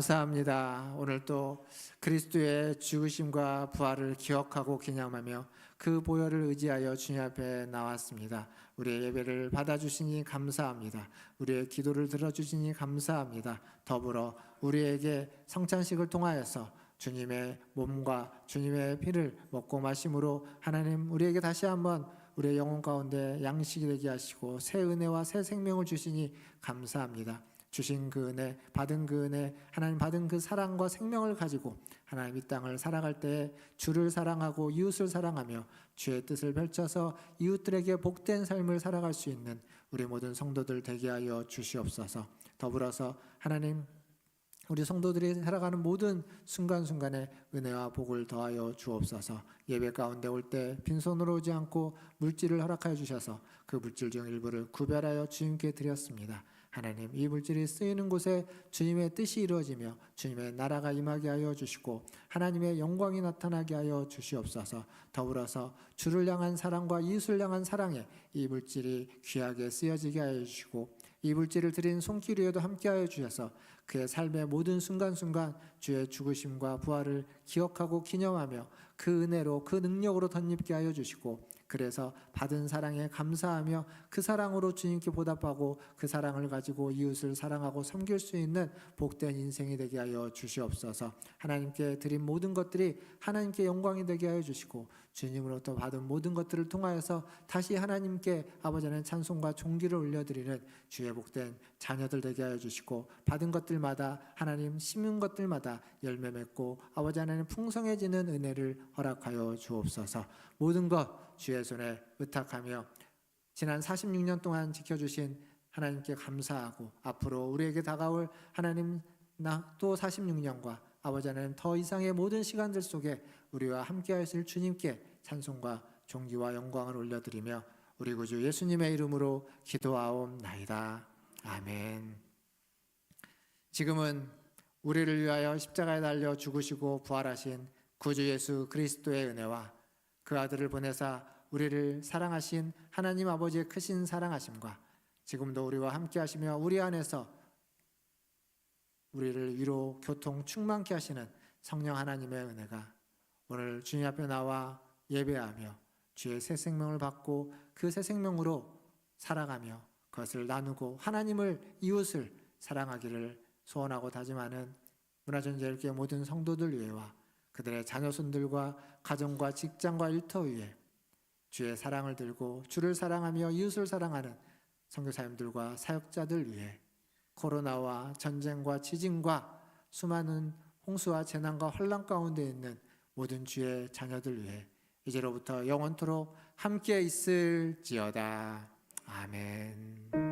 감사합니다. 오늘 또 그리스도의 죽으심과 부활을 기억하고 기념하며 그 보혈을 의지하여 주님 앞에 나왔습니다. 우리의 예배를 받아주시니 감사합니다. 우리의 기도를 들어주시니 감사합니다. 더불어 우리에게 성찬식을 통하여서 주님의 몸과 주님의 피를 먹고 마심으로 하나님 우리에게 다시 한번 우리의 영혼 가운데 양식이 되게 하시고 새 은혜와 새 생명을 주시니 감사합니다. 주신 그 은혜, 받은 그 은혜, 하나님 받은 그 사랑과 생명을 가지고 하나님 이 땅을 살아갈 때에 주를 사랑하고 이웃을 사랑하며 주의 뜻을 펼쳐서 이웃들에게 복된 삶을 살아갈 수 있는 우리 모든 성도들 되게 하여 주시옵소서. 더불어서 하나님 우리 성도들이 살아가는 모든 순간순간에 은혜와 복을 더하여 주옵소서. 예배 가운데 올 때 빈손으로 오지 않고 물질을 허락하여 주셔서 그 물질 중 일부를 구별하여 주님께 드렸습니다. 하나님 이 물질이 쓰이는 곳에 주님의 뜻이 이루어지며 주님의 나라가 임하게 하여 주시고 하나님의 영광이 나타나게 하여 주시옵소서. 더불어서 주를 향한 사랑과 이웃을 향한 사랑에 이 물질이 귀하게 쓰여지게 하여 주시고 이 물질을 드린 손길 위에도 함께하여 주셔서 그의 삶의 모든 순간순간 주의 죽으심과 부활을 기억하고 기념하며 그 은혜로 그 능력으로 덧입게 하여 주시고 그래서 받은 사랑에 감사하며 그 사랑으로 주님께 보답하고 그 사랑을 가지고 이웃을 사랑하고 섬길 수 있는 복된 인생이 되게 하여 주시옵소서. 하나님께 드린 모든 것들이 하나님께 영광이 되게 하여 주시고 주님으로부터 받은 모든 것들을 통하여서 다시 하나님께 아버지 하나님 찬송과 존귀를 올려드리는 주의 복된 자녀들 되게 하여 주시고 받은 것들마다 하나님 심은 것들마다 열매 맺고 아버지 하나님 풍성해지는 은혜를 허락하여 주옵소서. 모든 것 주의 손에 의탁하며 지난 46년 동안 지켜주신 하나님께 감사하고 앞으로 우리에게 다가올 하나님 또 46년과 아버지 하나님 더 이상의 모든 시간들 속에 우리와 함께 하실 주님께 찬송과 존귀와 영광을 올려드리며 우리 구주 예수님의 이름으로 기도하옵나이다. 아멘. 지금은 우리를 위하여 십자가에 달려 죽으시고 부활하신 구주 예수 그리스도의 은혜와 그 아들을 보내사 우리를 사랑하신 하나님 아버지의 크신 사랑하심과 지금도 우리와 함께 하시며 우리 안에서 우리를 위로 교통 충만케 하시는 성령 하나님의 은혜가 오늘 주님 앞에 나와 예배하며 주의 새 생명을 받고 그 새 생명으로 살아가며 그것을 나누고 하나님을 이웃을 사랑하기를 소원하고 다짐하는 문화전제일교회 모든 성도들 위에와 그들의 자녀손들과 가정과 직장과 일터 위에 주의 사랑을 들고 주를 사랑하며 이웃을 사랑하는 선교사님들과 사역자들 위해 코로나와 전쟁과 지진과 수많은 홍수와 재난과 혼란 가운데 있는 모든 주의 자녀들 위해 이제로부터 영원토록 함께 있을지어다. 아멘.